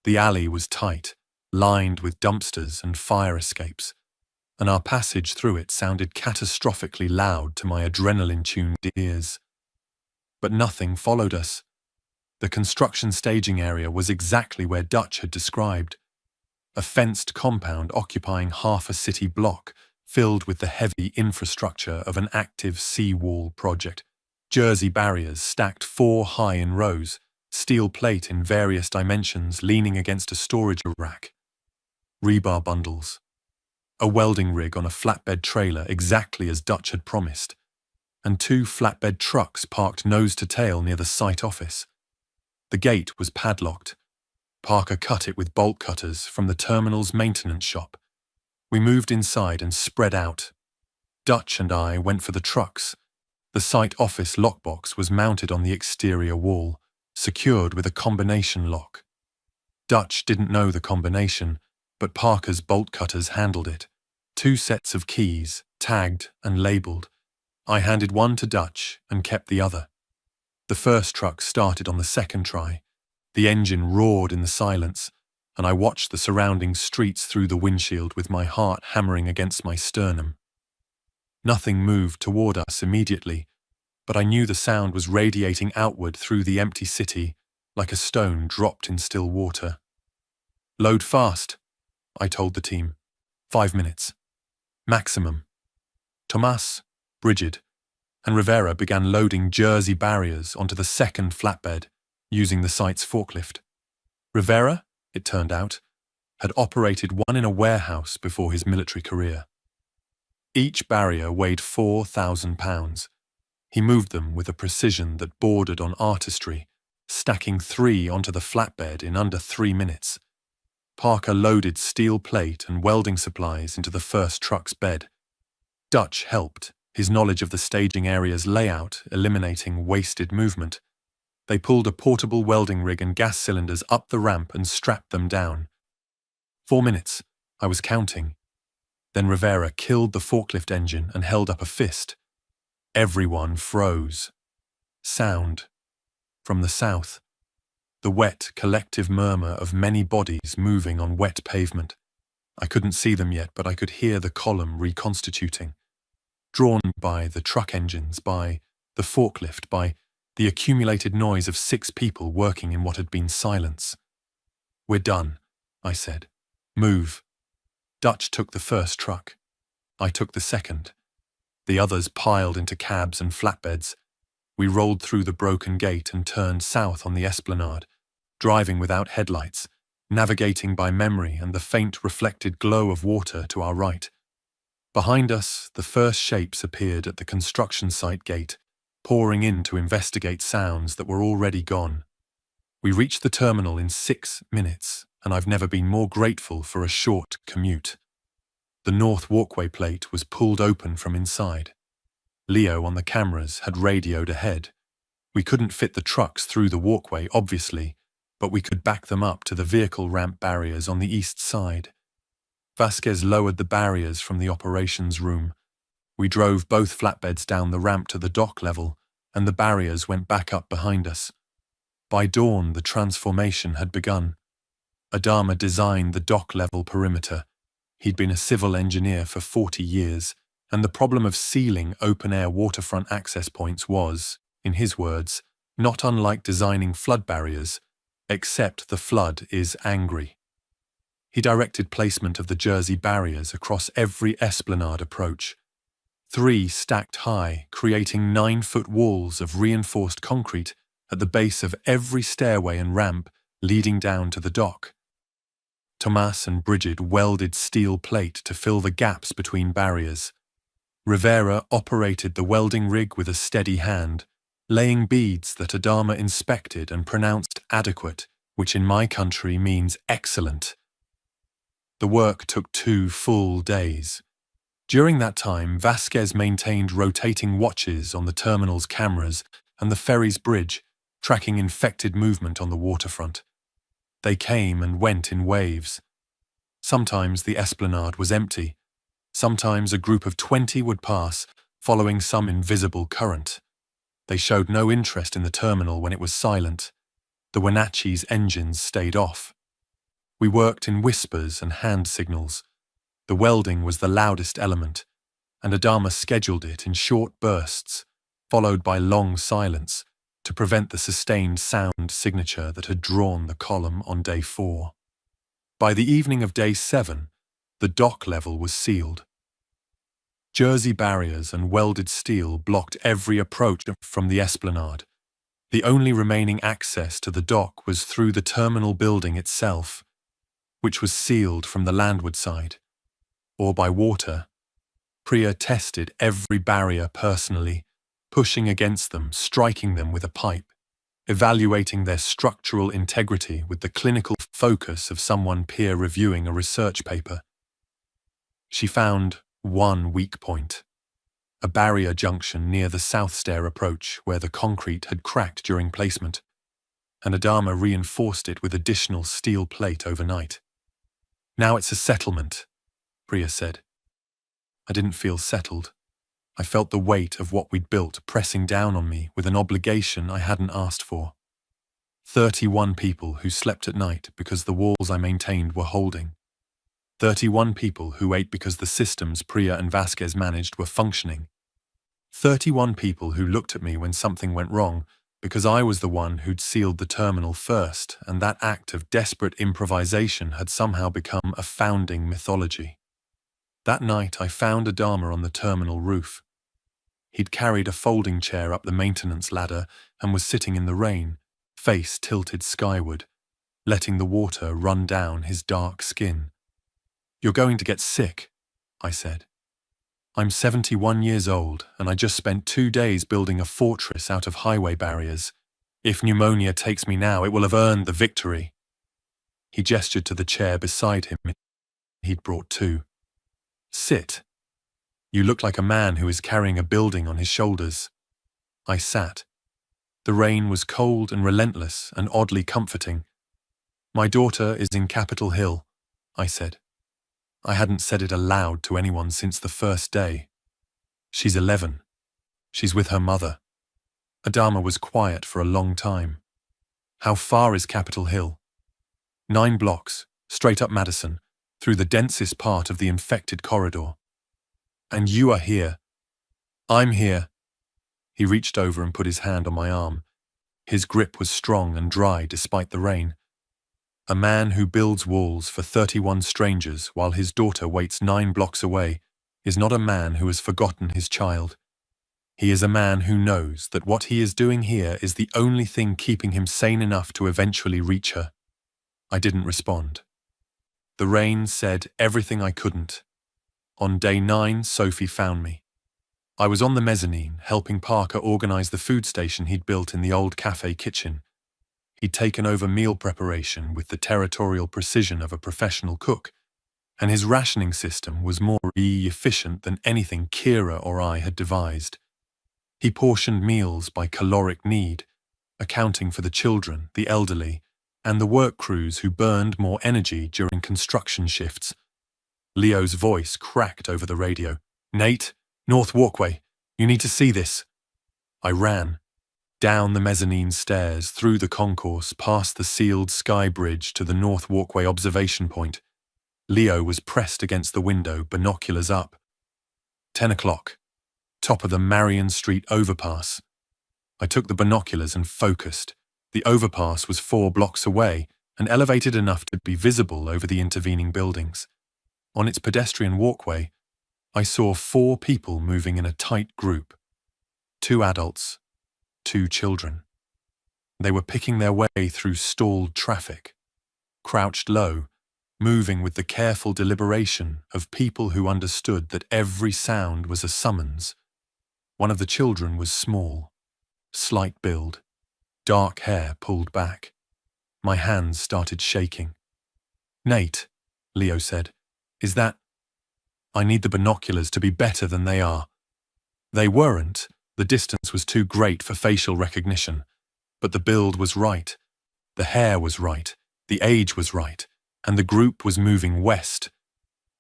The alley was tight, lined with dumpsters and fire escapes, and our passage through it sounded catastrophically loud to my adrenaline-tuned ears. But nothing followed us. The construction staging area was exactly where Dutch had described. A fenced compound occupying half a city block, filled with the heavy infrastructure of an active seawall project. Jersey barriers stacked 4 high in rows, steel plate in various dimensions leaning against a storage rack. Rebar bundles. A welding rig on a flatbed trailer exactly as Dutch had promised, and 2 flatbed trucks parked nose to tail near the site office. The gate was padlocked. Parker cut it with bolt cutters from the terminal's maintenance shop. We moved inside and spread out. Dutch and I went for the trucks. The site office lockbox was mounted on the exterior wall, secured with a combination lock. Dutch didn't know the combination, but Parker's bolt cutters handled it. 2 sets of keys, tagged and labelled. I handed one to Dutch and kept the other. The first truck started on the second try. The engine roared in the silence, and I watched the surrounding streets through the windshield with my heart hammering against my sternum. Nothing moved toward us immediately, but I knew the sound was radiating outward through the empty city like a stone dropped in still water. "Load fast," I told the team. 5 minutes. Maximum. Tomas, Bridget, and Rivera began loading Jersey barriers onto the second flatbed, using the site's forklift. Rivera, it turned out, had operated one in a warehouse before his military career. Each barrier weighed 4,000 pounds. He moved them with a precision that bordered on artistry, stacking 3 onto the flatbed in under 3 minutes. Parker loaded steel plate and welding supplies into the first truck's bed. Dutch helped, his knowledge of the staging area's layout eliminating wasted movement. They pulled a portable welding rig and gas cylinders up the ramp and strapped them down. 4 minutes, I was counting. Then Rivera killed the forklift engine and held up a fist. Everyone froze. Sound. From the south. The wet, collective murmur of many bodies moving on wet pavement. I couldn't see them yet, but I could hear the column reconstituting. Drawn by the truck engines, by the forklift, by the accumulated noise of 6 people working in what had been silence. "We're done," I said. "Move." Dutch took the first truck. I took the second. The others piled into cabs and flatbeds. We rolled through the broken gate and turned south on the esplanade, driving without headlights, navigating by memory and the faint reflected glow of water to our right. Behind us, the first shapes appeared at the construction site gate, pouring in to investigate sounds that were already gone. We reached the terminal in 6 minutes, and I've never been more grateful for a short commute. The north walkway plate was pulled open from inside. Leo on the cameras had radioed ahead. We couldn't fit the trucks through the walkway, obviously, but we could back them up to the vehicle ramp barriers on the east side. Vasquez lowered the barriers from the operations room. We drove both flatbeds down the ramp to the dock level, and the barriers went back up behind us. By dawn, the transformation had begun. Adama designed the dock-level perimeter. He'd been a civil engineer for 40 years, and the problem of sealing open-air waterfront access points was, in his words, not unlike designing flood barriers, except the flood is angry. He directed placement of the Jersey barriers across every esplanade approach. 3 stacked high, creating 9-foot walls of reinforced concrete at the base of every stairway and ramp leading down to the dock. Tomas and Bridget welded steel plate to fill the gaps between barriers. Rivera operated the welding rig with a steady hand, laying beads that Adama inspected and pronounced adequate, which in my country means excellent. The work took 2 full days. During that time, Vasquez maintained rotating watches on the terminal's cameras and the ferry's bridge, tracking infected movement on the waterfront. They came and went in waves. Sometimes the esplanade was empty. Sometimes a group of 20 would pass, following some invisible current. They showed no interest in the terminal when it was silent. The Wenatchee's engines stayed off. We worked in whispers and hand signals. The welding was the loudest element, and Adama scheduled it in short bursts, followed by long silence, to prevent the sustained sound signature that had drawn the column on day 4. By the evening of day 7, the dock level was sealed. Jersey barriers and welded steel blocked every approach from the esplanade. The only remaining access to the dock was through the terminal building itself, which was sealed from the landward side, or by water. Priya tested every barrier personally, pushing against them, striking them with a pipe, evaluating their structural integrity with the clinical focus of someone peer-reviewing a research paper. She found one weak point, a barrier junction near the south stair approach where the concrete had cracked during placement, and Adama reinforced it with additional steel plate overnight. "Now it's a settlement," Priya said. I didn't feel settled. I felt the weight of what we'd built pressing down on me with an obligation I hadn't asked for. 31 people who slept at night because the walls I maintained were holding. 31 people who ate because the systems Priya and Vasquez managed were functioning. 31 people who looked at me when something went wrong because I was the one who'd sealed the terminal first, and that act of desperate improvisation had somehow become a founding mythology. That night I found Adama on the terminal roof. He'd carried a folding chair up the maintenance ladder and was sitting in the rain, face tilted skyward, letting the water run down his dark skin. "You're going to get sick," I said. "I'm 71 years old, and I just spent 2 days building a fortress out of highway barriers. If pneumonia takes me now, it will have earned the victory." He gestured to the chair beside him. He'd brought 2. "Sit." You look like a man who is carrying a building on his shoulders. I sat. The rain was cold and relentless and oddly comforting. My daughter is in Capitol Hill, I said. I hadn't said it aloud to anyone since the first day. She's 11. She's with her mother. Adama was quiet for a long time. How far is Capitol Hill? 9 blocks, straight up Madison, through the densest part of the infected corridor. And you are here. I'm here. He reached over and put his hand on my arm. His grip was strong and dry despite the rain. A man who builds walls for 31 strangers while his daughter waits 9 blocks away is not a man who has forgotten his child. He is a man who knows that what he is doing here is the only thing keeping him sane enough to eventually reach her. I didn't respond. The rain said everything I couldn't. On day 9, Sophie found me. I was on the mezzanine, helping Parker organize the food station he'd built in the old cafe kitchen. He'd taken over meal preparation with the territorial precision of a professional cook, and his rationing system was more efficient than anything Kira or I had devised. He portioned meals by caloric need, accounting for the children, the elderly, and the work crews who burned more energy during construction shifts. Leo's voice cracked over the radio. "Nate, North Walkway, you need to see this." I ran. Down the mezzanine stairs, through the concourse, past the sealed sky bridge to the North Walkway observation point. Leo was pressed against the window, binoculars up. 10 o'clock. Top of the Marion Street overpass. I took the binoculars and focused. The overpass was 4 blocks away and elevated enough to be visible over the intervening buildings. On its pedestrian walkway, I saw 4 people moving in a tight group. 2 adults, 2 children. They were picking their way through stalled traffic, crouched low, moving with the careful deliberation of people who understood that every sound was a summons. One of the children was small, slight build, dark hair pulled back. My hands started shaking. "Nate," Leo said, "is that—" I need the binoculars to be better than they are. They weren't. The distance was too great for facial recognition. But the build was right. The hair was right. The age was right. And the group was moving west,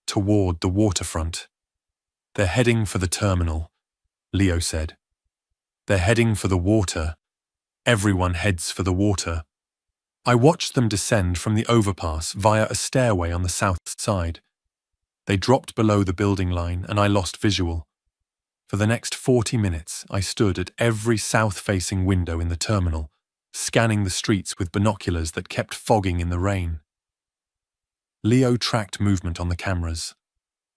toward the waterfront. "They're heading for the terminal," Leo said. "They're heading for the water. Everyone heads for the water." I watched them descend from the overpass via a stairway on the south side. They dropped below the building line and I lost visual. For the next 40 minutes, I stood at every south-facing window in the terminal, scanning the streets with binoculars that kept fogging in the rain. Leo tracked movement on the cameras.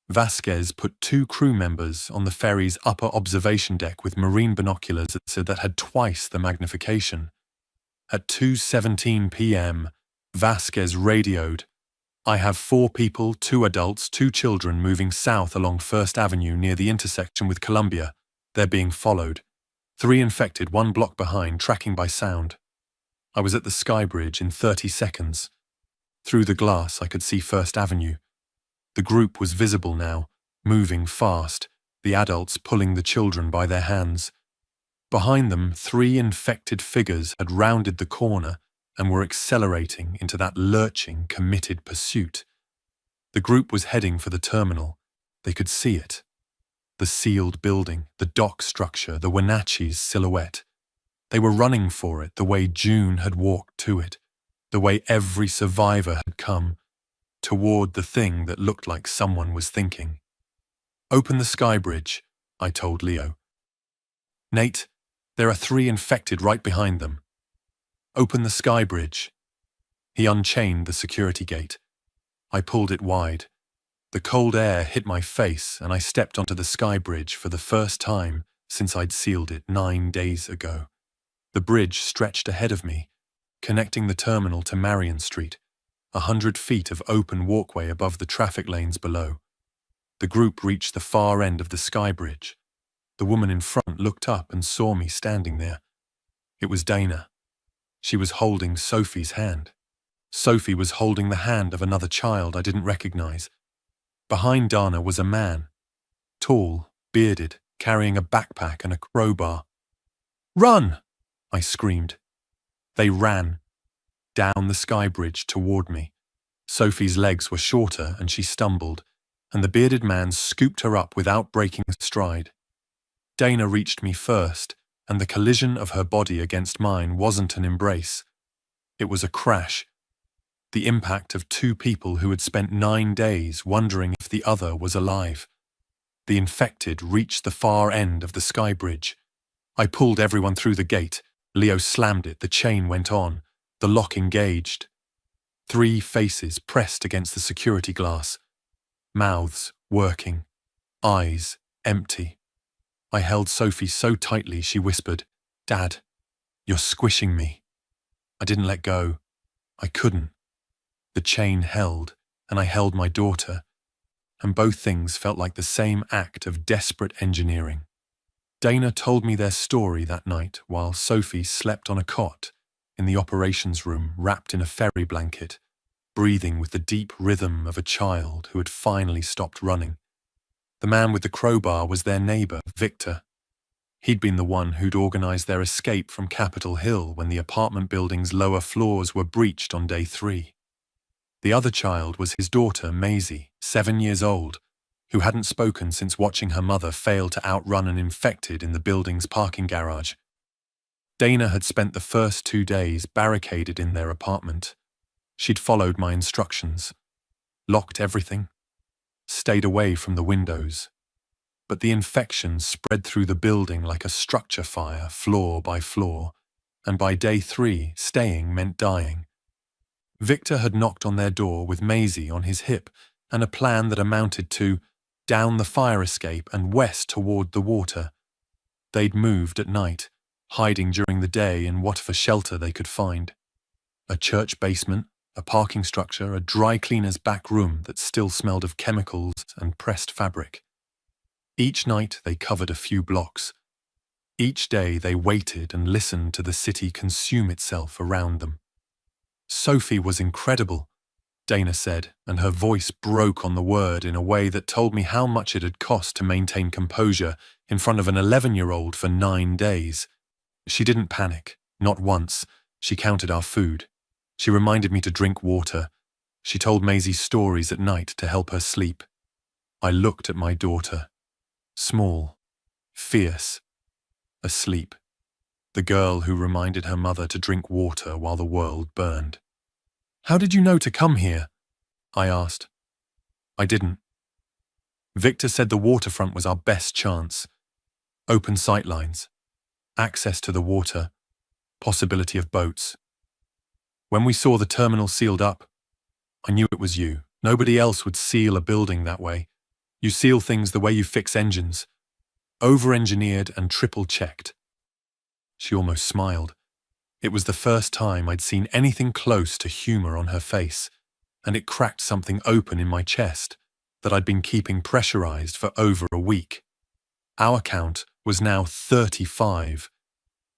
Vasquez put 2 crew members on the ferry's upper observation deck with marine binoculars that had twice the magnification. At 2:17 p.m., Vasquez radioed, "I have 4 people, 2 adults, 2 children moving south along 1st Avenue near the intersection with Columbia. They're being followed. 3 infected, 1 block behind, tracking by sound." I was at the Sky Bridge in 30 seconds. Through the glass, I could see 1st Avenue. The group was visible now, moving fast, the adults pulling the children by their hands. Behind them, 3 infected figures had rounded the corner and were accelerating into that lurching, committed pursuit. The group was heading for the terminal. They could see it. The sealed building, the dock structure, the Wenatchee's silhouette. They were running for it the way June had walked to it, the way every survivor had come, toward the thing that looked like someone was thinking. "Open the Sky Bridge," I told Leo. "Nate, there are 3 infected right behind them. Open the Sky Bridge." He unchained the security gate. I pulled it wide. The cold air hit my face and I stepped onto the Sky Bridge for the first time since I'd sealed it 9 days ago. The bridge stretched ahead of me, connecting the terminal to Marion Street, 100 feet of open walkway above the traffic lanes below. The group reached the far end of the Sky Bridge. The woman in front looked up and saw me standing there. It was Dana. She was holding Sophie's hand. Sophie was holding the hand of another child I didn't recognize. Behind Dana was a man. tall, bearded, carrying a backpack and a crowbar. "Run!" I screamed. They ran, down the sky bridge toward me. Sophie's legs were shorter and she stumbled, and the bearded man scooped her up without breaking a stride. Dana reached me first, and the collision of her body against mine wasn't an embrace. It was a crash. The impact of two people who had spent 9 days wondering if the other was alive. The infected reached the far end of the sky bridge. I pulled everyone through the gate. Leo slammed it, the chain went on, the lock engaged. 3 faces pressed against the security glass. Mouths working, eyes empty. I held Sophie so tightly she whispered, "Dad, you're squishing me." I didn't let go. I couldn't. The chain held, and I held my daughter, and both things felt like the same act of desperate engineering. Dana told me their story that night while Sophie slept on a cot in the operations room wrapped in a Ferry blanket, breathing with the deep rhythm of a child who had finally stopped running. The man with the crowbar was their neighbor, Victor. He'd been the one who'd organized their escape from Capitol Hill when the apartment building's lower floors were breached on day 3. The other child was his daughter, Maisie, 7 years old, who hadn't spoken since watching her mother fail to outrun an infected in the building's parking garage. Dana had spent the first 2 days barricaded in their apartment. She'd followed my instructions, locked everything, stayed away from the windows. But the infection spread through the building like a structure fire, floor by floor, and by day 3, staying meant dying. Victor had knocked on their door with Maisie on his hip and a plan that amounted to down the fire escape and west toward the water. They'd moved at night, hiding during the day in whatever shelter they could find. A church basement, a parking structure, a dry cleaner's back room that still smelled of chemicals and pressed fabric. Each night they covered a few blocks. Each day they waited and listened to the city consume itself around them. "Sophie was incredible," Dana said, and her voice broke on the word in a way that told me how much it had cost to maintain composure in front of an 11-year-old for 9 days. She didn't panic, not once. She counted our food. She reminded me to drink water. She told Maisie stories at night to help her sleep. I looked at my daughter. Small, fierce, asleep. The girl who reminded her mother to drink water while the world burned. "How did you know to come here?" I asked. I didn't. Victor said the waterfront was our best chance. Open sightlines, access to the water, possibility of boats. When we saw the terminal sealed up, I knew it was you. Nobody else would seal a building that way. You seal things the way you fix engines. Over-engineered and triple-checked. She almost smiled. It was the first time I'd seen anything close to humor on her face, and it cracked something open in my chest that I'd been keeping pressurized for over a week. Our count was now 35.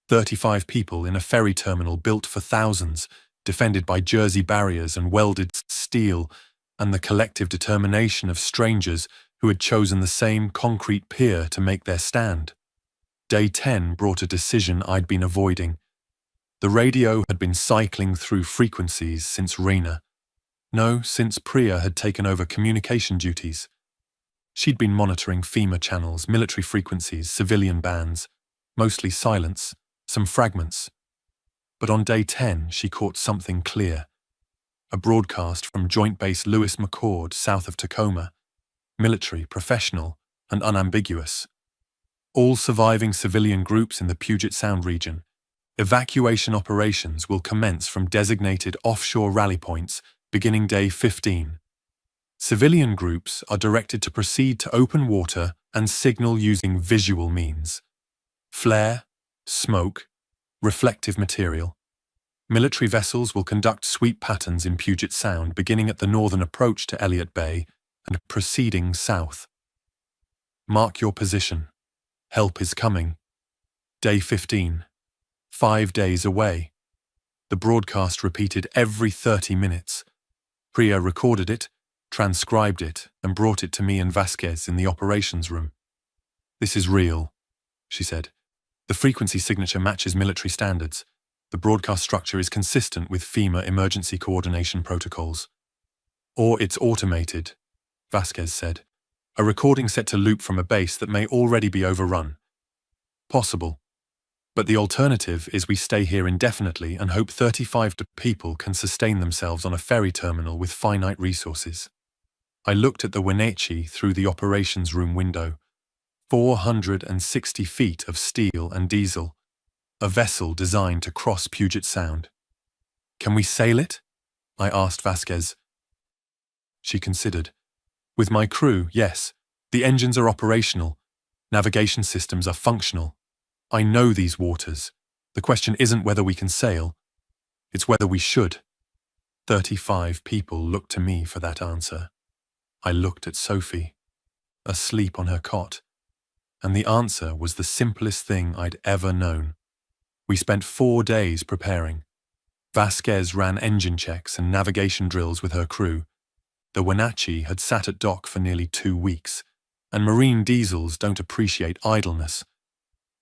35 people in a ferry terminal built for thousands, defended by Jersey barriers and welded steel, and the collective determination of strangers who had chosen the same concrete pier to make their stand. Day 10 brought a decision I'd been avoiding. The radio had been cycling through frequencies since Rena. No, since Priya had taken over communication duties. She'd been monitoring FEMA channels, military frequencies, civilian bands, mostly silence, some fragments. But on day 10, she caught something clear. A broadcast from Joint Base Lewis McChord, south of Tacoma. Military, professional, and unambiguous. All surviving civilian groups in the Puget Sound region. Evacuation operations will commence from designated offshore rally points beginning day 15. Civilian groups are directed to proceed to open water and signal using visual means. Flare, smoke, reflective material. Military vessels will conduct sweep patterns in Puget Sound beginning at the northern approach to Elliott Bay and proceeding south. Mark your position. Help is coming. Day 15. 5 days away. The broadcast repeated every 30 minutes. Priya recorded it, transcribed it, and brought it to me and Vasquez in the operations room. "This is real," she said. "The frequency signature matches military standards. The broadcast structure is consistent with FEMA emergency coordination protocols." "Or it's automated," Vasquez said. "A recording set to loop from a base that may already be overrun." "Possible. But the alternative is we stay here indefinitely and hope 35 people can sustain themselves on a ferry terminal with finite resources." I looked at the Wenatchee through the operations room window. 460 feet of steel and diesel. A vessel designed to cross Puget Sound. "Can we sail it?" I asked Vasquez. She considered. "With my crew, yes. The engines are operational. Navigation systems are functional. I know these waters. The question isn't whether we can sail. It's whether we should." 35 people looked to me for that answer. I looked at Sophie, asleep on her cot, and the answer was the simplest thing I'd ever known. We spent 4 days preparing. Vasquez ran engine checks and navigation drills with her crew. The Wenatchee had sat at dock for nearly 2 weeks, and marine diesels don't appreciate idleness.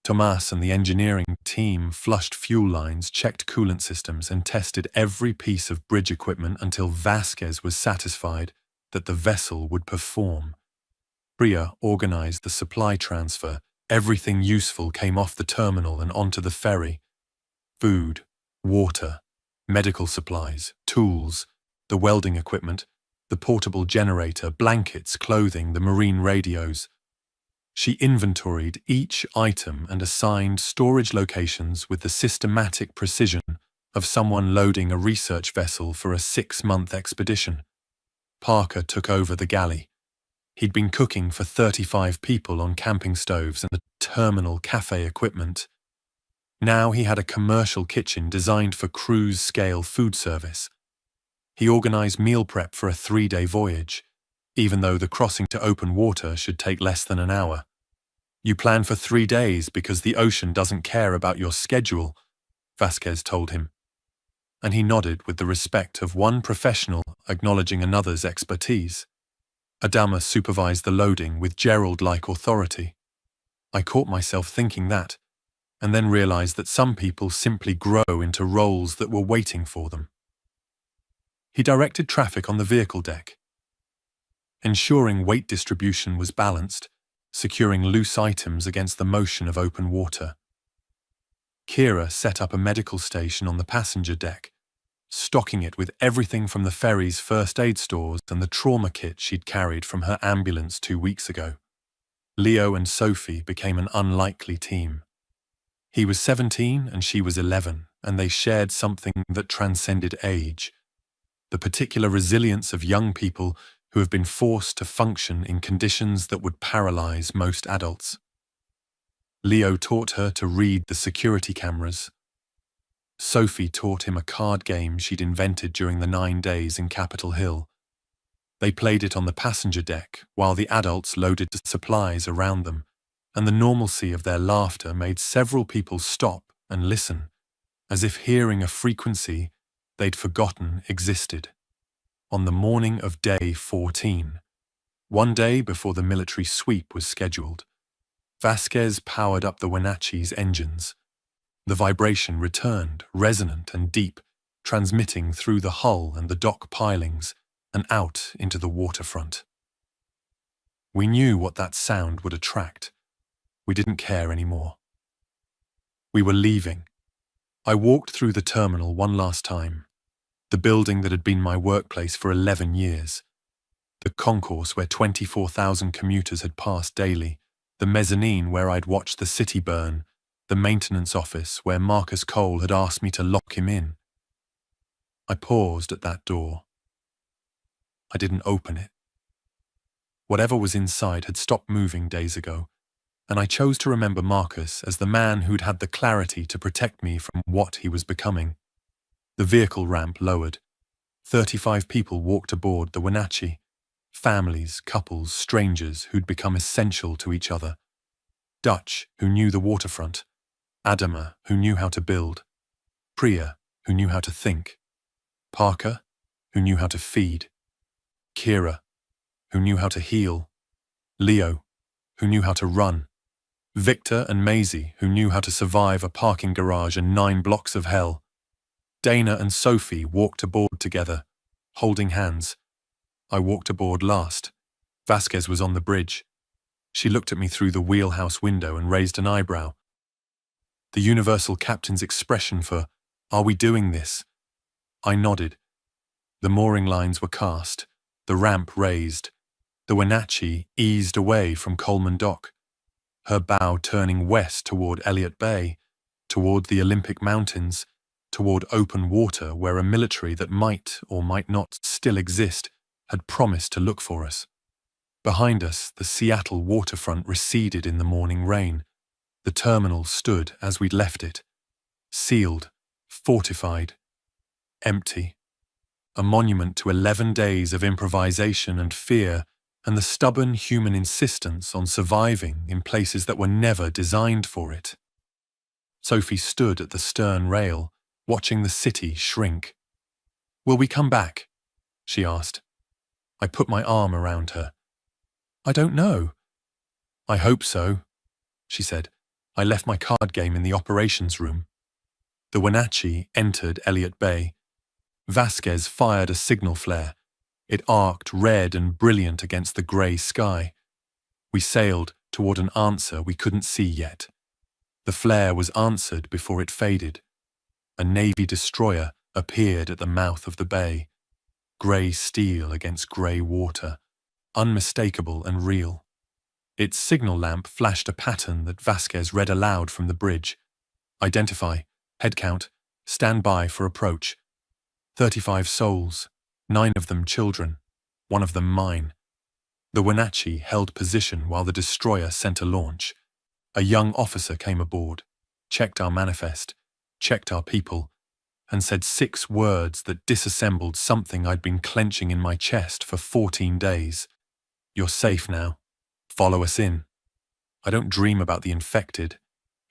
Tomas and the engineering team flushed fuel lines, checked coolant systems, and tested every piece of bridge equipment until Vasquez was satisfied that the vessel would perform. Priya organized the supply transfer. Everything useful came off the terminal and onto the ferry. Food, water, medical supplies, tools, the welding equipment, the portable generator, blankets, clothing, the marine radios. She inventoried each item and assigned storage locations with the systematic precision of someone loading a research vessel for a 6-month expedition. Parker took over the galley. He'd been cooking for 35 people on camping stoves and the terminal cafe equipment. Now he had a commercial kitchen designed for cruise-scale food service. He organized meal prep for a 3-day voyage, even though the crossing to open water should take less than an hour. "You plan for 3 days because the ocean doesn't care about your schedule," Vasquez told him. And he nodded with the respect of one professional acknowledging another's expertise. Adama supervised the loading with Gerald-like authority. I caught myself thinking that, and then realized that some people simply grow into roles that were waiting for them. He directed traffic on the vehicle deck, ensuring weight distribution was balanced, securing loose items against the motion of open water. Kira set up a medical station on the passenger deck, stocking it with everything from the ferry's first aid stores and the trauma kit she'd carried from her ambulance 2 weeks ago. Leo and Sophie became an unlikely team. He was 17 and she was 11, and they shared something that transcended age: the particular resilience of young people who have been forced to function in conditions that would paralyze most adults. Leo taught her to read the security cameras. Sophie taught him a card game she'd invented during the 9 days in Capitol Hill. They played it on the passenger deck while the adults loaded the supplies around them, and the normalcy of their laughter made several people stop and listen, as if hearing a frequency they'd forgotten existed. On the morning of day 14, 1 day before the military sweep was scheduled, Vasquez powered up the Wenatchee's engines. The vibration returned, resonant and deep, transmitting through the hull and the dock pilings and out into the waterfront. We knew what that sound would attract. We didn't care anymore. We were leaving. I walked through the terminal one last time, the building that had been my workplace for 11 years, the concourse where 24,000 commuters had passed daily, the mezzanine where I'd watched the city burn, the maintenance office where Marcus Cole had asked me to lock him in. I paused at that door. I didn't open it. Whatever was inside had stopped moving days ago, and I chose to remember Marcus as the man who'd had the clarity to protect me from what he was becoming. The vehicle ramp lowered. 35 people walked aboard the Wenatchee. Families, couples, strangers who'd become essential to each other. Dutch, who knew the waterfront. Adama, who knew how to build. Priya, who knew how to think. Parker, who knew how to feed. Kira, who knew how to heal. Leo, who knew how to run. Victor and Maisie, who knew how to survive a parking garage and 9 blocks of hell. Dana and Sophie walked aboard together, holding hands. I walked aboard last. Vasquez was on the bridge. She looked at me through the wheelhouse window and raised an eyebrow. The universal captain's expression for, "Are we doing this?" I nodded. The mooring lines were cast, the ramp raised. The Wenatchee eased away from Coleman Dock, her bow turning west toward Elliott Bay, toward the Olympic Mountains, toward open water where a military that might or might not still exist had promised to look for us. Behind us, the Seattle waterfront receded in the morning rain. The terminal stood as we'd left it, sealed, fortified, empty. A monument to 11 days of improvisation and fear and the stubborn human insistence on surviving in places that were never designed for it. Sophie stood at the stern rail, watching the city shrink. "Will we come back?" she asked. I put my arm around her. "I don't know." "I hope so," she said. I left my card game in the operations room. The Wenatchee entered Elliott Bay. Vasquez fired a signal flare. It arced red and brilliant against the grey sky. We sailed toward an answer we couldn't see yet. The flare was answered before it faded. A Navy destroyer appeared at the mouth of the bay. Grey steel against grey water, unmistakable and real. Its signal lamp flashed a pattern that Vasquez read aloud from the bridge. "Identify, head count, stand by for approach. 35 souls, 9 of them children, 1 of them mine." The Wenatchee held position while the destroyer sent a launch. A young officer came aboard, checked our manifest, checked our people, and said 6 words that disassembled something I'd been clenching in my chest for 14 days. "You're safe now. Follow us in." I don't dream about the infected.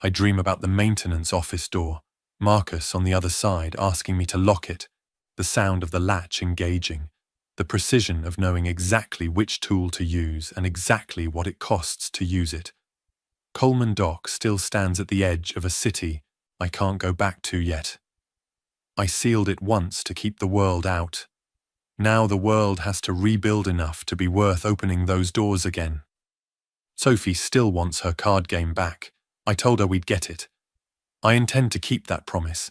I dream about the maintenance office door, Marcus on the other side asking me to lock it, the sound of the latch engaging, the precision of knowing exactly which tool to use and exactly what it costs to use it. Coleman Dock still stands at the edge of a city I can't go back to yet. I sealed it once to keep the world out. Now the world has to rebuild enough to be worth opening those doors again. Sophie still wants her card game back. I told her we'd get it. I intend to keep that promise,